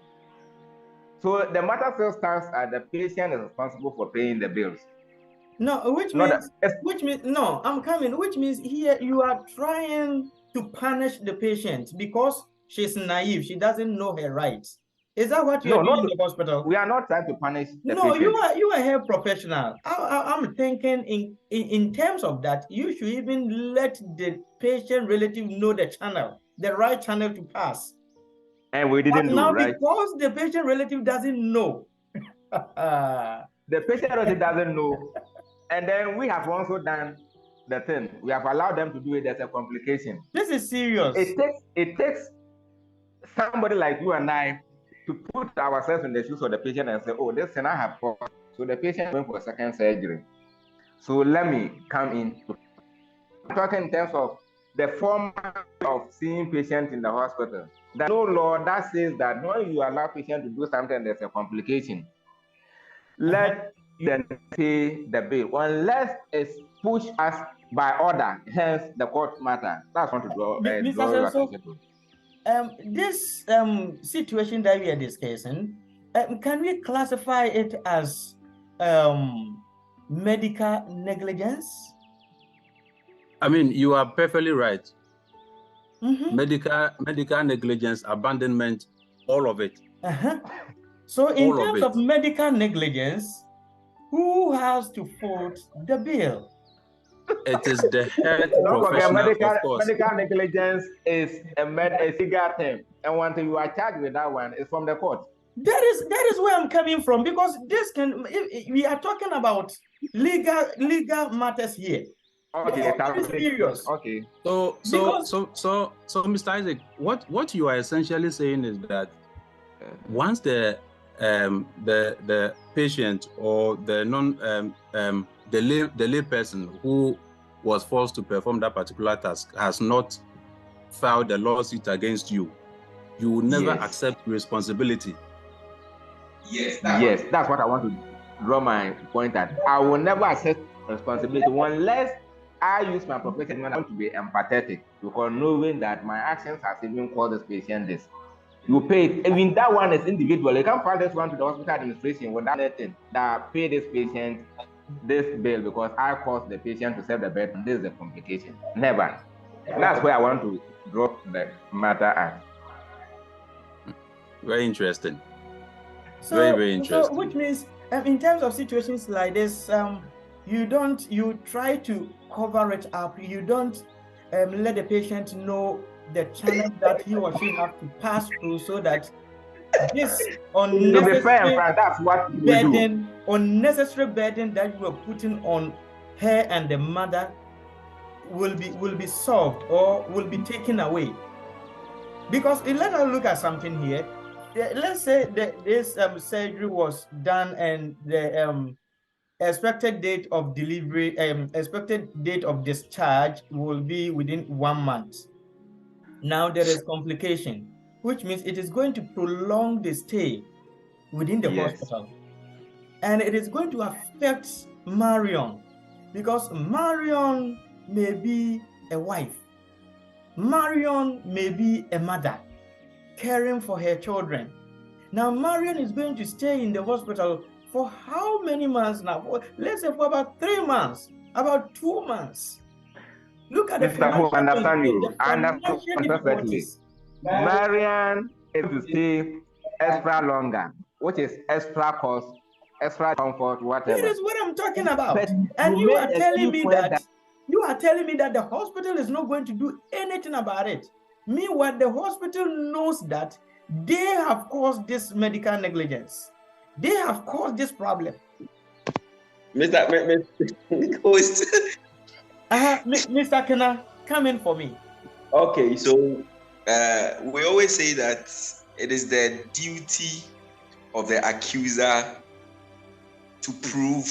So the matter still stands as the patient is responsible for paying the bills. No, which means no, I'm coming. Which means here you are trying to punish the patient because she's naive. She doesn't know her rights. Is that what you're doing in the hospital? We are not trying to punish the no, patient. you are a health professional. I'm thinking in terms of that, you should even let the patient relative know the channel, the right channel to pass. And we didn't now, right? Because the patient relative doesn't know. The patient relative doesn't know. And then we have also done the thing. We have allowed them to do it. There's a complication. This is serious. It takes somebody like you and I to put ourselves in the shoes of the patient and say, oh, this thing I have caused. So the patient went for a second surgery. So let me come in. I'm talking in terms of the format of seeing patients in the hospital. There's no law that says that when you allow patient to do something, there's a complication. Let them pay the bill unless it's pushed us by order, hence the court matter. That's what to draw your attention to. This situation that we are discussing, can we classify it as medical negligence? I mean, you are perfectly right. Medical negligence, abandonment, all of it. So in terms of medical negligence, who has to foot the bill? It is the health professional, of course. Medical negligence is a legal term, and once you are charged with that one, it's from the court. That is where I'm coming from, because we are talking about legal matters here. Okay, serious. Okay. So, Mr. Isaac, what you are essentially saying is that once the patient or the lay person who was forced to perform that particular task has not filed a lawsuit against you, you will never accept responsibility. Yes, that's what I want to draw my point at. I will never accept responsibility unless I use my profession when I want to be empathetic, because knowing that my actions has even caused this patient this. You pay it. Even that one is individual. You can't file this one to the hospital administration without anything that pay this patient this bill because I caused the patient to serve the bed. This is a complication. Never. That's where I want to drop the matter at. Very interesting. So, very interesting. So which means in terms of situations like this, you try to cover it up. You don't let the patient know the channel that he or she have to pass through, so that this unnecessary burden that you are putting on her and the mother will be solved or will be taken away. Because let us look at something here. Let's say that this surgery was done and the expected date of delivery, expected date of discharge will be within 1 month. Now there is complication, which means it is going to prolong the stay within the hospital. And it is going to affect Marion, because Marion may be a wife. Marion may be a mother caring for her children. Now Marion is going to stay in the hospital for how many months now? Let's say for about 3 months, about 2 months. Look at I understand perfectly. Marian is to stay extra longer, which is extra cost, extra comfort, whatever. That is what I'm talking about. And you are telling me that the hospital is not going to do anything about it. Meanwhile, the hospital knows that they have caused this medical negligence. They have caused this problem. Mr. Mr. Kena, come in for me. Okay, so we always say that it is the duty of the accuser to prove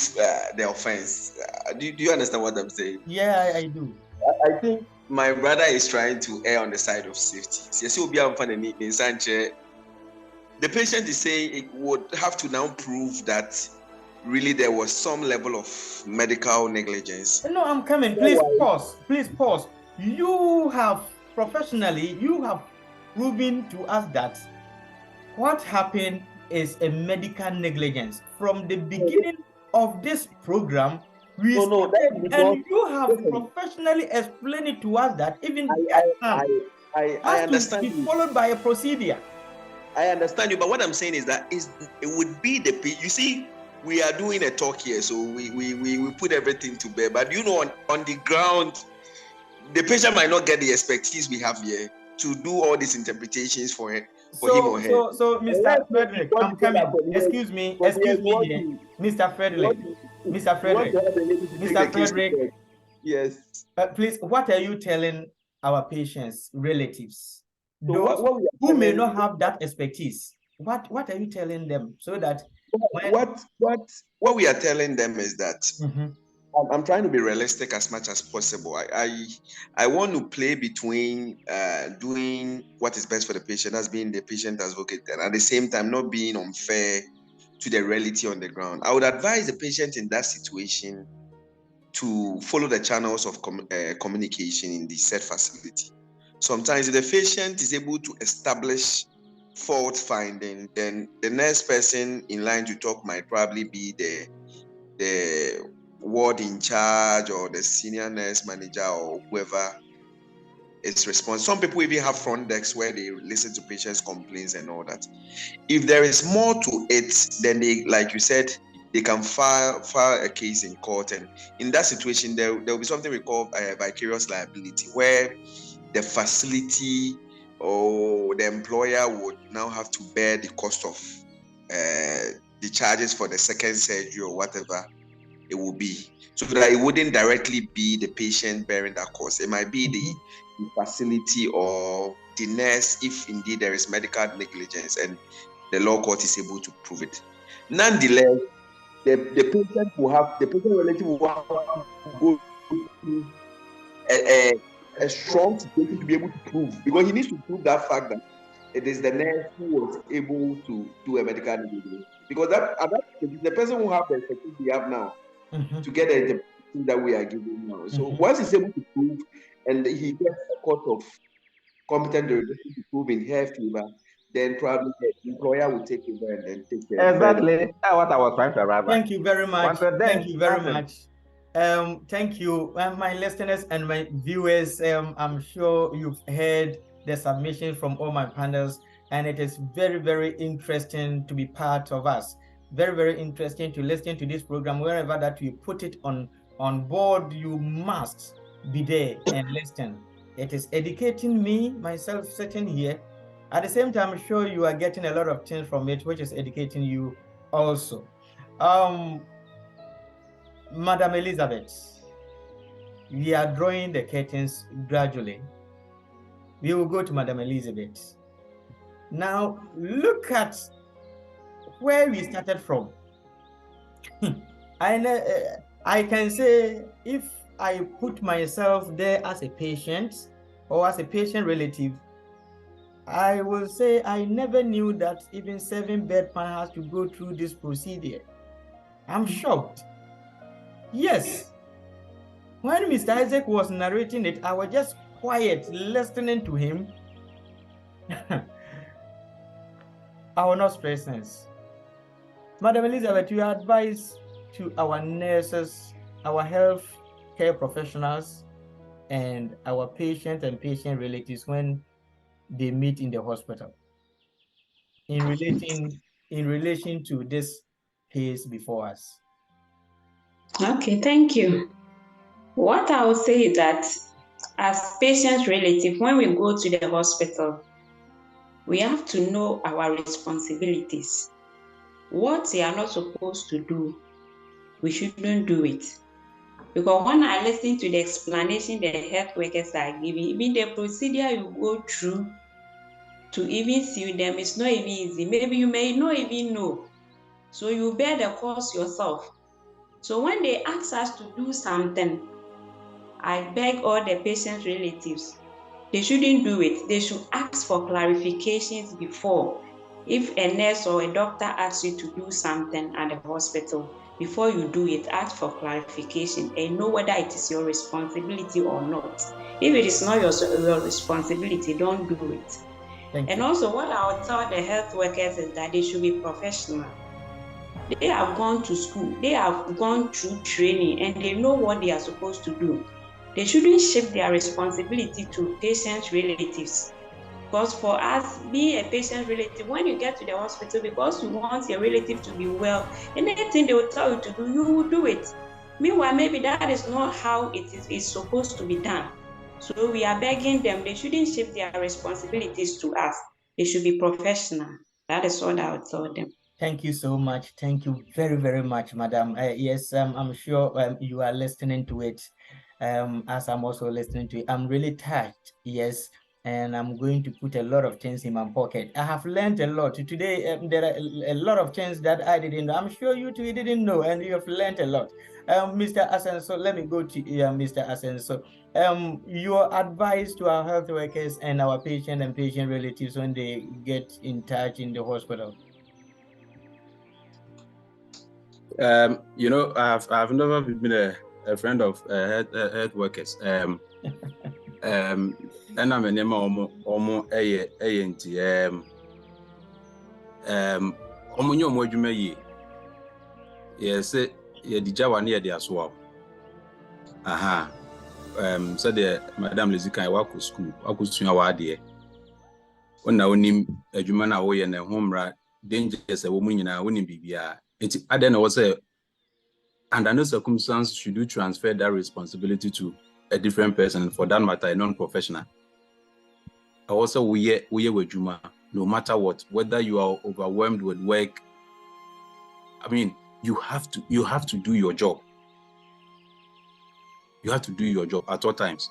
the offense. Do you understand what I'm saying? Yeah, I do. I think my brother is trying to err on the side of safety. The patient is saying it would have to now prove that really there was some level of medical negligence. No, I'm coming. Please pause. Please pause. You have professionally, you have proven to us that what happened is a medical negligence. From the beginning of this program, we started, and you have professionally explained it to us that even I has understand to be followed by a procedure. I understand you, but what I'm saying is that it would be you see, we are doing a talk here, so we put everything to bear. But on the ground, the patient might not get the expertise we have here to do all these interpretations for him or her. So, Mr. Frederick, I'm coming. Excuse me, Mr. Frederick. Mr. Frederick. Yes. Please, what are you telling our patients, relatives, those who may not have that expertise? What are you telling them so that what we are telling them is that mm-hmm. I'm trying to be realistic as much as possible. I want to play between doing what is best for the patient as being the patient advocate, and at the same time not being unfair to the reality on the ground. I would advise the patient in that situation to follow the channels of communication in the said facility. Sometimes if the patient is able to establish fault finding, then the next person in line to talk might probably be the ward in charge or the senior nurse manager or whoever is responsible. Some people even have front desks where they listen to patients' complaints and all that. If there is more to it, then they, like you said, they can file a case in court, and in that situation, there will be something we call vicarious liability, where the facility or the employer would now have to bear the cost of the charges for the second surgery or whatever it will be, so that it wouldn't directly be the patient bearing that cost. It might be the facility or the nurse, if indeed there is medical negligence and the law court is able to prove it. Nonetheless, the patient relative will have to go through a strong situation to be able to prove, because he needs to prove that fact that it is the nurse who was able to do a medical negligence. Because the person who have the expertise we have now to get the interpretation that we are giving now. So once he's able to prove, and he gets a court of competent jurisdiction to prove in her favor, then probably the employer will take over and then take care. Exactly. That's what I was trying to arrive at. Thank you very much. Thank you very much. Thank you, my listeners and my viewers. I'm sure you've heard the submission from all my panels, and it is very, very interesting to be part of us. Very, very interesting to listen to this program. Wherever that you put it on board, you must be there and listen. It is educating me, myself, sitting here. At the same time, I'm sure you are getting a lot of things from it, which is educating you also. Madam Elizabeth, we are drawing the curtains gradually. We will go to Madam Elizabeth. Now, look at where we started from. I can say, if I put myself there as a patient or as a patient relative, I will say I never knew that even 7 Bedpan has to go through this procedure. I'm shocked. Yes. When Mr. Isaac was narrating it, I was just quiet, listening to him. I will not stress this. Madam Elizabeth, your advice to our nurses, our health care professionals, and our patients and patient relatives when they meet in the hospital in relation to this case before us. Okay, thank you. What I will say is that as patients' relative, when we go to the hospital, we have to know our responsibilities. What we are not supposed to do, we shouldn't do it. Because when I listen to the explanation the health workers are giving, even the procedure you go through to even see them is not even easy. Maybe you may not even know. So you bear the cost yourself. So when they ask us to do something, I beg all the patient's relatives, they shouldn't do it. They should ask for clarifications before. If a nurse or a doctor asks you to do something at the hospital, before you do it, ask for clarification and know whether it is your responsibility or not. If it is not your responsibility, don't do it. And also, what I would tell the health workers is that they should be professional. They have gone to school, they have gone through training, and they know what they are supposed to do. They shouldn't shift their responsibility to patient relatives. Because for us, being a patient relative, when you get to the hospital, because you want your relative to be well, anything they will tell you to do, you will do it. Meanwhile, maybe that is not how it is supposed to be done. So we are begging them, they shouldn't shift their responsibilities to us. They should be professional. That is what I would tell them. Thank you so much. Thank you very, very much, Madam. Yes, I'm sure you are listening to it as I'm also listening to it. I'm really touched, yes, and I'm going to put a lot of things in my pocket. I have learned a lot. Today, there are a lot of things that I didn't know. I'm sure you two didn't know, and you have learned a lot. Mr. Asenso, let me go to Mr. Asenso. Your advice to our health workers and our patient and patient relatives when they get in touch in the hospital. You know, I've never been a friend of health workers. And I'm a name omo nti omo nyo mo adwuma yi. Yes, ye di jawa ne ye di aso. Aha. So the Madam Lizika wako school, wako sua wa ade. Ona onim adwuma na wo ye na homra dangers e wo mu nyina wonim bibia. Enti ade na wo say under no circumstance should you transfer that responsibility to a different person, for that matter, a non-professional. Also, we wejuma, no matter what, whether you are overwhelmed with work. I mean, you have to do your job. You have to do your job at all times.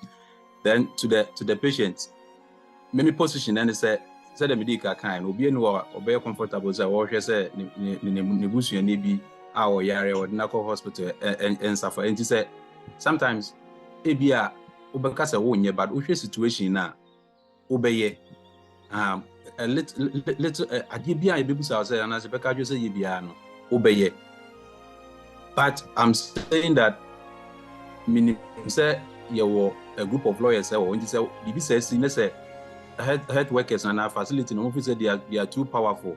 Then to the patient, many position and they say the medical kind will be no comfortable. Say or say nebusu ni bi our yare or naco hospital and suffer. And he said sometimes ebia obekasa wo nye bad ohwe situation na obeye a little ade bia e bebusa say na se beka dwo say ye bia no obeye. But I'm saying that meaning say you a group of lawyers say when you say bibi say si na say health workers and our facility no fit say they are too powerful.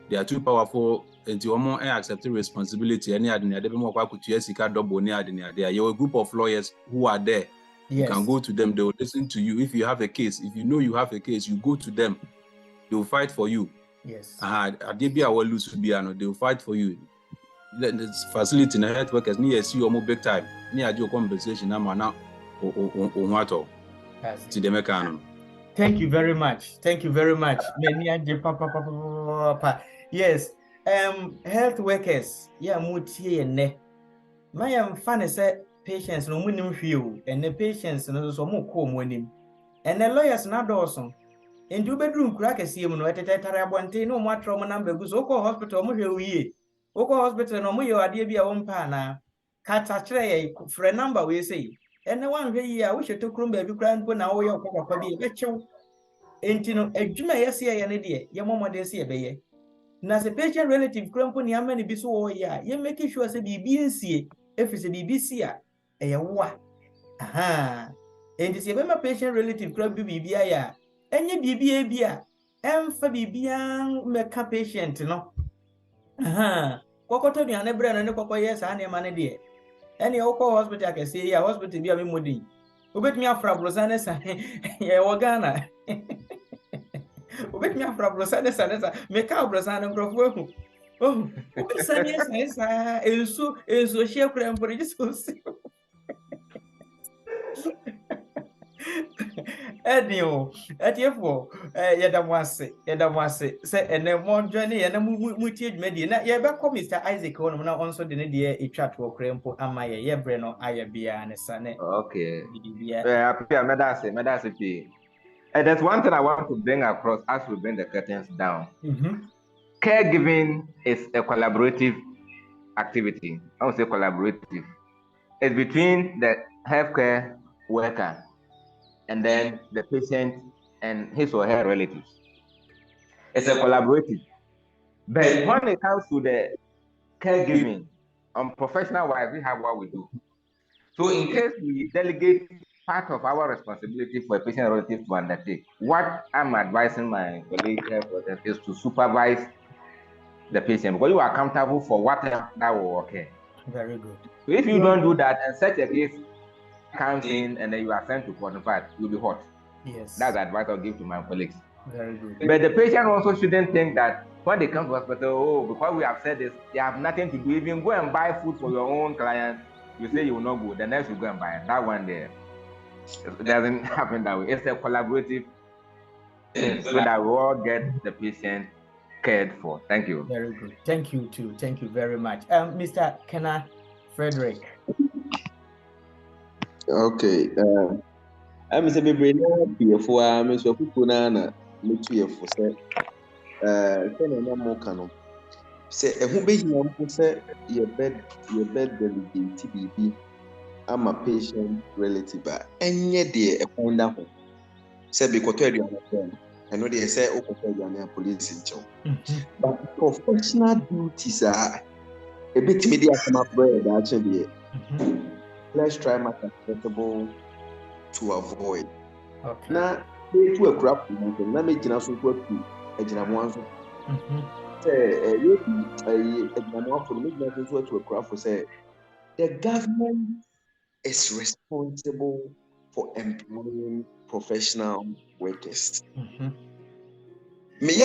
They are too powerful and you more accept responsibility. Any adina, they be more sika double ni adina. They are a group of lawyers who are there. Yes. You can go to them, they will listen to you. If you have a case, if you know you have a case, you go to them. They will fight for you. Yes. They will fight for you. This facility in the health workers near see more big time. Near your conversation, now to the mechanism. Thank you very much. Thank you very much. Yes. Health workers, yeah, mutie ne. My fan say patients no munim hweo, and the patients no so mo ko monim. And the lawyers na dawson. And two bedroom crack a see no etetare abonte no mo atro mo number go so ko hospital mo hwe wie. Oko hospital no mo yo ade bia wo mpa na. Kata kire ye frɛ number we say. And the one hwe yi a wo hyeto krom ba bi kra nko na wo ye okwa bi e bechew. Enti no adwuma yesi ye ne de ye momode se ye beye. Na se patient relative krampo ni amani bi so wo ya ye make sure say bibi nsie efise bibi sia eye wo a aha enti se be ma patient relative krampo bibi ya enye bibi e bia emfa bibi an meka patient no aha kokoto ni ane bre no ne kokko yes ane ma ne de ene wo ko hospital ka se ya hospital bia me modin obetumi afra brosa ne sa ye wo Ghana obetumi afra brosa ne sa me ka brosa ne nkrofo ehu oh obesani esa enso hye kura mpori so Edio, etiefo, yedamwase, say, and then one journey, and then we teach media. Now, yeah, back Mr. Isaac on now also the idea a chat for Krempo, Amaya, yeah, Breno, Ayabia, and a son. Okay. Yeah, Medasi. And there's one thing I want to bring across as we bring the curtains down. Caregiving is a collaborative activity. I would say collaborative. It's between the healthcare worker and then the patient and his or her relatives. It's a collaborative. But when it comes to the caregiving, on professional wise, we have what we do. So in case we delegate part of our responsibility for a patient relative to undertake, what I'm advising my colleague is to supervise the patient, because you are accountable for whatever that will occur. Very good. So if you don't do that and such a case comes in and then you are sent to court, in fact, you'll be hot. Yes. That's the advice I'll give to my colleagues. Very good. But the patient also shouldn't think that when they come to hospital, oh, because we have said this, they have nothing to do. Even go and buy food for your own client, you say you will not go, the next you go and buy it. That one there, it doesn't happen that way. It's a collaborative thing so that we all get the patient cared for. Thank you. Very good. Thank you too. Thank you very much. Mr. Kenna Frederick. Okay. I'm Mr. Bebrina Piafua, Mr. Fukunana, Mutuafo, Mokano. Say, a who be you say your bed delegate TBB. I'm a patient relative, and yet, dear, a pound down. Say, because I know they say, oh, police in Joe. But professional duties are a bit media come up bread, actually. Let's try much as possible to avoid. Okay. Now, they do a crap, let me get us to work to a general say, to a crap for say, the government is responsible for employing professional workers. Me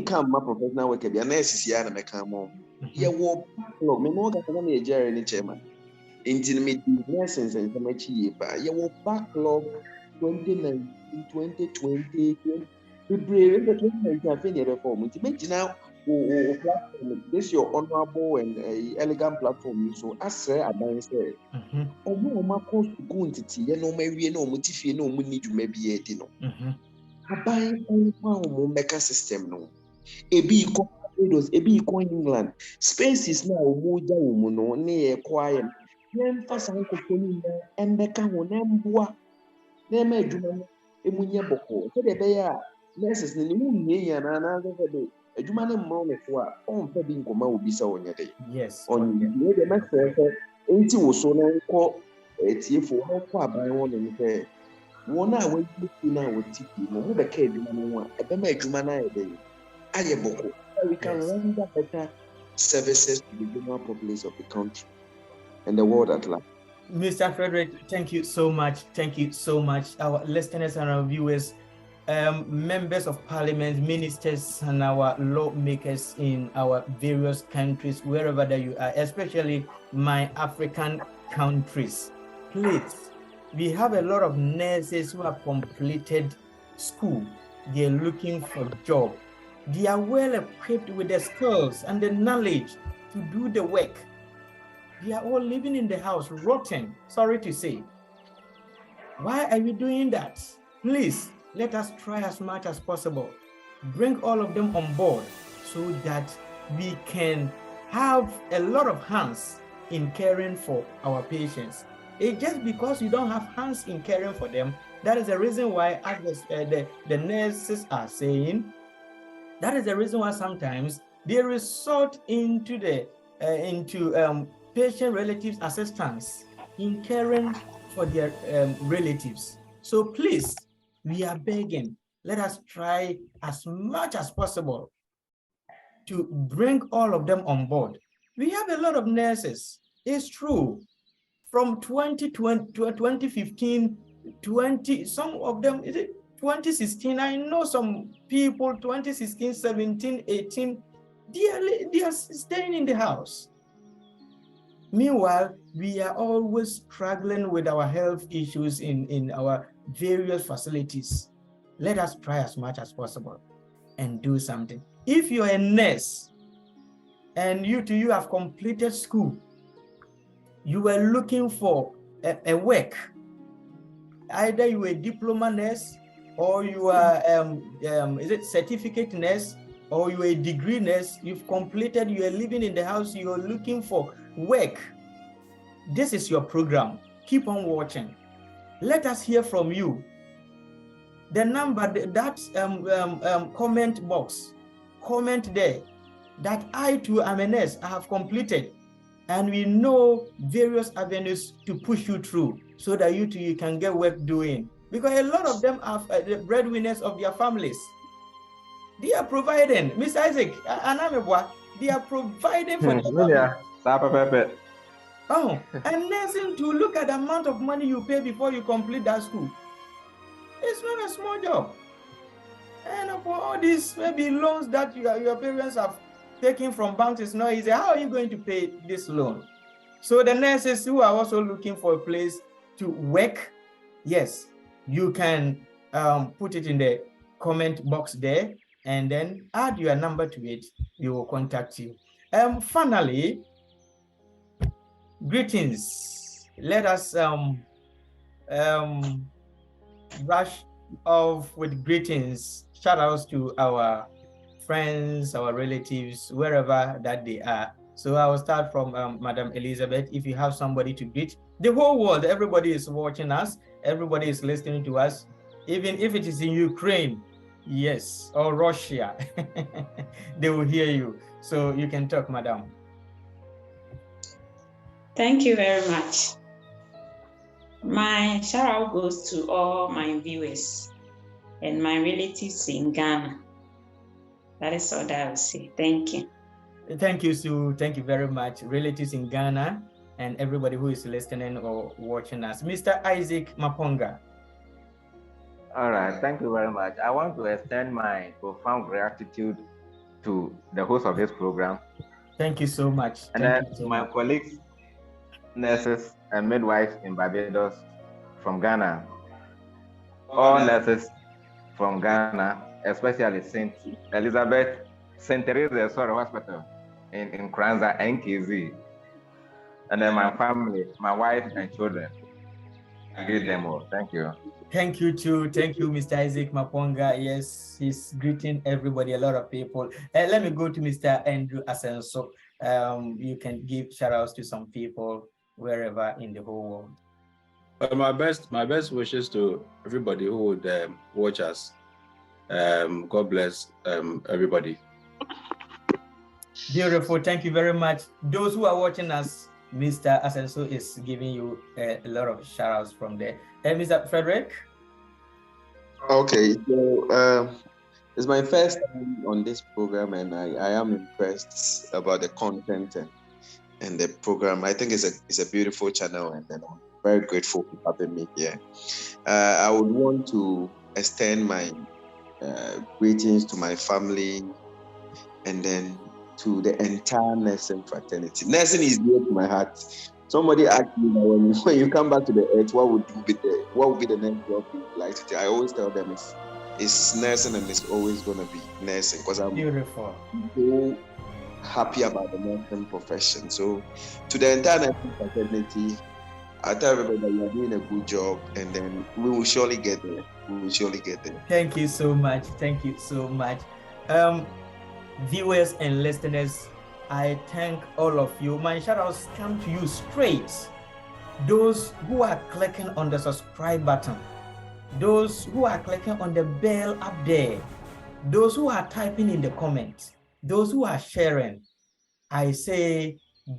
come my professional worker, the nurses here and I come home. You will backlog. Me more than a journey chairman. Intimate lessons and some achieve. You will backlog 2019, 2020, we bring the 2019 reform. Imagine now, this your honorable and elegant platform. So, as I said, oh, my course to go into tea, no, maybe no, Mutify, no, we need to maybe a dinner. Buying all mega system no. Ebi Barbados, ebi England. Space is now moja umuno ne quiet. Yemfasa nkokoni na embeka ho na mboa. Na ema adwuma no emunye boko. So de be ya nurses ne mu nyenya na so de adwuma ne mmro ne so a on fa bi nkoma obi sa onye de. Yes. On ne de na se enti wo so na nko tiefo ho kwa aban wo ne fe. One hour when you now with TP, no the care do one, a bema jumana a day. Ayaboko, we can render better services to the general populace of the country and the world at large. Mr. Frederick, thank you so much. Thank you so much. Our listeners and our viewers, members of parliament, ministers, and our lawmakers in our various countries, wherever that you are, especially my African countries, please. We have a lot of nurses who have completed school. They're looking for a job. They are well equipped with the skills and the knowledge to do the work. They are all living in the house, rotten, sorry to say. Why are we doing that? Please, let us try as much as possible. Bring all of them on board so that we can have a lot of hands in caring for our patients. It's just because you don't have hands in caring for them. That is the reason why, as the nurses are saying, that is the reason why sometimes they resort into patient relatives assistance in caring for their relatives. So please, we are begging, let us try as much as possible to bring all of them on board. We have a lot of nurses. It's true. From 2020 to 2015, some of them, is it 2016? I know some people, 2016, 17, 18, they are staying in the house. Meanwhile, we are always struggling with our health issues in our various facilities. Let us try as much as possible and do something. If you're a nurse and you have completed school, you were looking for a work, either you are a diploma nurse or you are is it certificate nurse, or you are a degree nurse, you've completed, you are living in the house, you're looking for work. This is your program. Keep on watching. Let us hear from you. The number, that comment box, comment there that I too am a nurse, I have completed, and we know various avenues to push you through so that you too you can get work doing. Because a lot of them are the breadwinners of their families. They are providing, Mr. Isaac, they are providing for their family. Oh, and nursing to look at the amount of money you pay before you complete that school. It's not a small job. And for all these maybe loans that your parents have taken from banks, it's not easy. How are you going to pay this loan? So the nurses who are also looking for a place to work, yes, you can put it in the comment box there and then add your number to it. We will contact you. Finally, greetings. Let us brush off with greetings. Shout outs to our friends, our relatives, wherever that they are. So I will start from Madam Elizabeth. If you have somebody to greet, the whole world, everybody is watching us, everybody is listening to us, even if it is in Ukraine, yes, or Russia, they will hear you. So you can talk, Madam. Thank you very much. My shout out goes to all my viewers and my relatives in Ghana. That is all that I will say. Thank you. Thank you, Sue. Thank you very much. Relatives in Ghana and everybody who is listening or watching us. Mr. Isaac Maponga. All right, thank you very much. I want to extend my profound gratitude to the host of this program. Thank you so much. And then my colleagues, nurses and midwives in Barbados from Ghana. All nurses from Ghana, especially St. Elizabeth, St. Teresa Hospital in Kranza, NKZ. And then my family, my wife and children. I greet them all. Thank you. Thank you too. Thank you, Mr. Isaac Maponga. Yes, he's greeting everybody, a lot of people. Let me go to Mr. Andrew Asenso. You can give shout outs to some people wherever in the whole world. Well, my best wishes to everybody who would watch us. God bless everybody. Beautiful. Thank you very much. Those who are watching us, Mr. Asenso is giving you a lot of shout outs from there. And Mr. Frederick? Okay, so it's my first time on this program, and I am impressed about the content and the program. I think it's a beautiful channel, and I'm very grateful for having me here. I would want to extend my greetings to my family and then to the entire nursing fraternity. Nursing is dear to my heart. Somebody asked me when you come back to the earth, what would be the next job you'd like to do? I always tell them it's nursing, and it's always going to be nursing, because I'm beautiful, so happy about the nursing profession. So to the entire nursing fraternity, I tell everybody that you are doing a good job, and then we will surely get there. We will surely get there. Thank you so much. Thank you so much. Viewers and listeners, I thank all of you. My shout outs come to you straight. Those who are clicking on the subscribe button, those who are clicking on the bell up there, those who are typing in the comments, those who are sharing, I say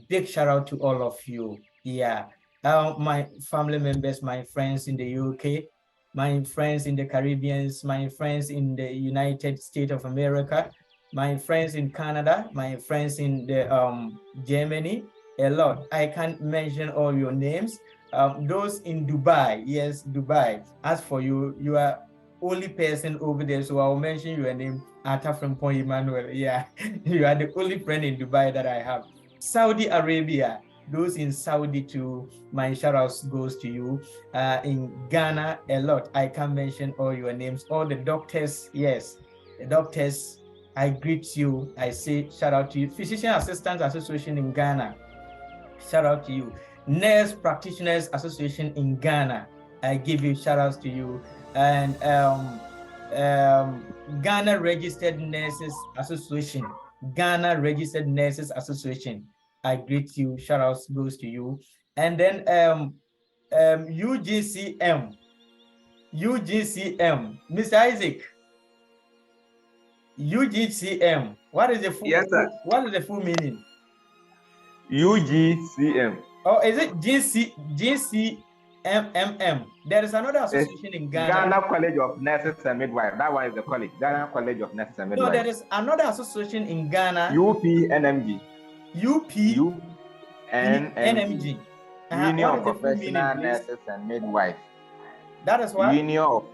big shout out to all of you. Yeah, my family members, my friends in the UK, my friends in the Caribbean, my friends in the United States of America, my friends in Canada, my friends in the Germany, a lot. I can't mention all your names. Those in Dubai, yes, Dubai. As for you, you are only person over there, so I'll mention your name, Ata from Point Emmanuel. Yeah, you are the only friend in Dubai that I have. Saudi Arabia, Those in Saudi too, my shout outs goes to you. In Ghana, a lot. I can't mention all your names. All the doctors, yes, the doctors, I greet you. I say shout out to you. Physician Assistants Association in Ghana, shout out to you. Nurse Practitioners Association in Ghana, I give you shout outs to you. And Ghana Registered Nurses Association, Ghana Registered Nurses Association, I greet you. Shout outs goes to you. And then UGCM, Mr. Isaac, UGCM. What is the full? Yes, sir. What is the full meaning? UGCM. Oh, is it GCMMM? There is another association in Ghana. Ghana College of Nurses and Midwives. That one is the college. Ghana College of Nurses and Midwives. No, there is another association in Ghana. UPNMG. UPNMG. Union of Professional Nurses and Midwives. That is what? Union of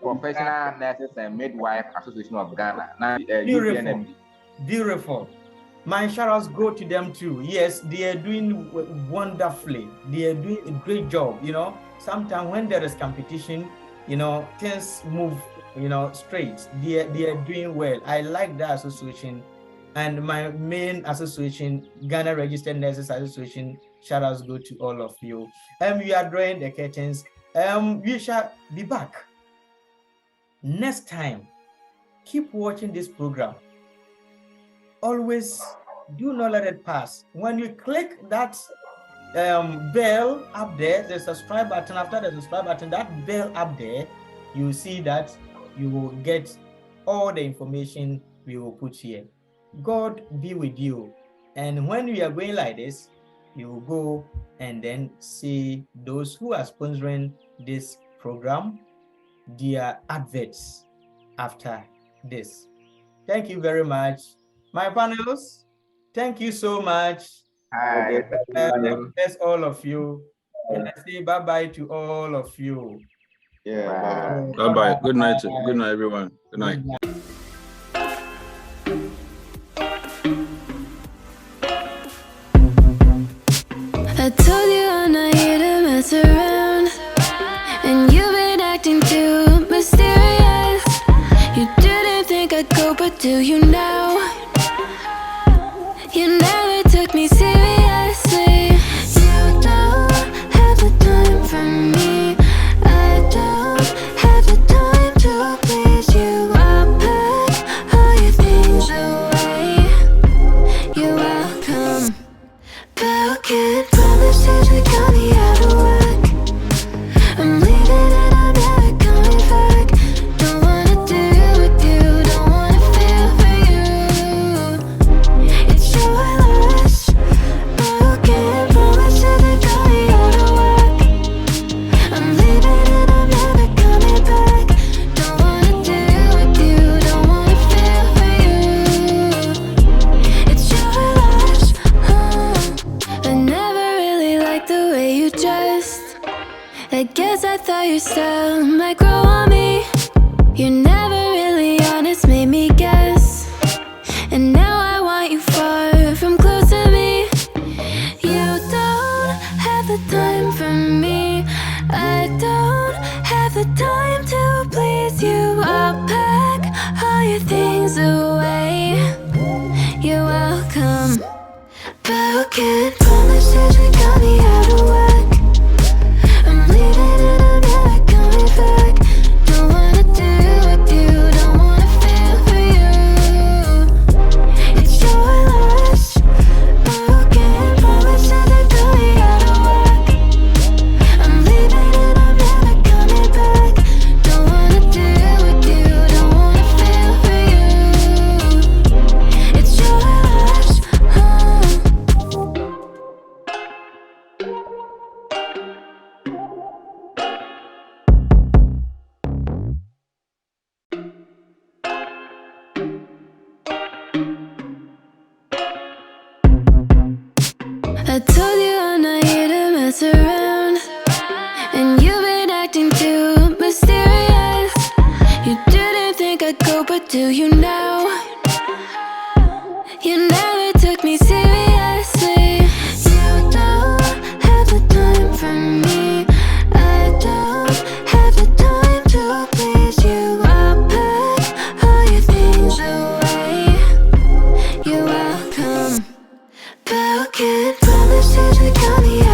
Professional Nurses and Midwives Association of Ghana. Now, UPNMG. Beautiful. My shout outs go to them too. Yes, they are doing wonderfully. They are doing a great job. You know, sometimes when there is competition, you know, things move, you know, straight. They are doing well. I like that association. And my main association, Ghana Registered Nurses Association, shout outs go to all of you. We are drawing the curtains. We shall be back next time. Keep watching this program. Always do not let it pass. When you click that bell up there, the subscribe button, after the subscribe button, that bell up there, you see that you will get all the information we will put here. God be with you. And when we are going like this, you will go and then see those who are sponsoring this program, their adverts after this. Thank you very much. My panels, thank you so much. Hi. Bless all of you. And I say bye-bye to all of you. Yeah. Bye-bye. Good night. Good night, everyone. Good night. I told you I'm not here to mess around, and you've been acting too mysterious. You didn't think I'd go, but do you now? You never took me seriously. You don't have the time for me. I don't have the time to please you. I'll pack all your things away. You're welcome. Broken promises that got me out of work. I'm leaving and I'm never coming back. Don't wanna deal with you, don't wanna feel for you. It's your loss. Broken promises that got me out of work. I'm leaving and I'm never coming back. Don't wanna deal with you, don't wanna feel for you. It's your loss. I never really liked the way you dressed. I guess I thought your style might grow on me. You're never really honest, made me guess. And now I want you far from close to me. You don't have the time for me. I don't have the time to please you. I'll pack all your things away. You're welcome. Broken promises that got me out of work. I'm leaving and I'm never coming back. Don't wanna deal with you, don't wanna feel for you. It's your loss. Broken promises that got me out of work. I'm leaving and I'm never coming back. Don't wanna deal with you, don't wanna feel for you. It's your loss. I told you I'm not here to mess around, and you've been acting too mysterious. You didn't think I'd go, but do you now? You never took me seriously. Can't promise to come here.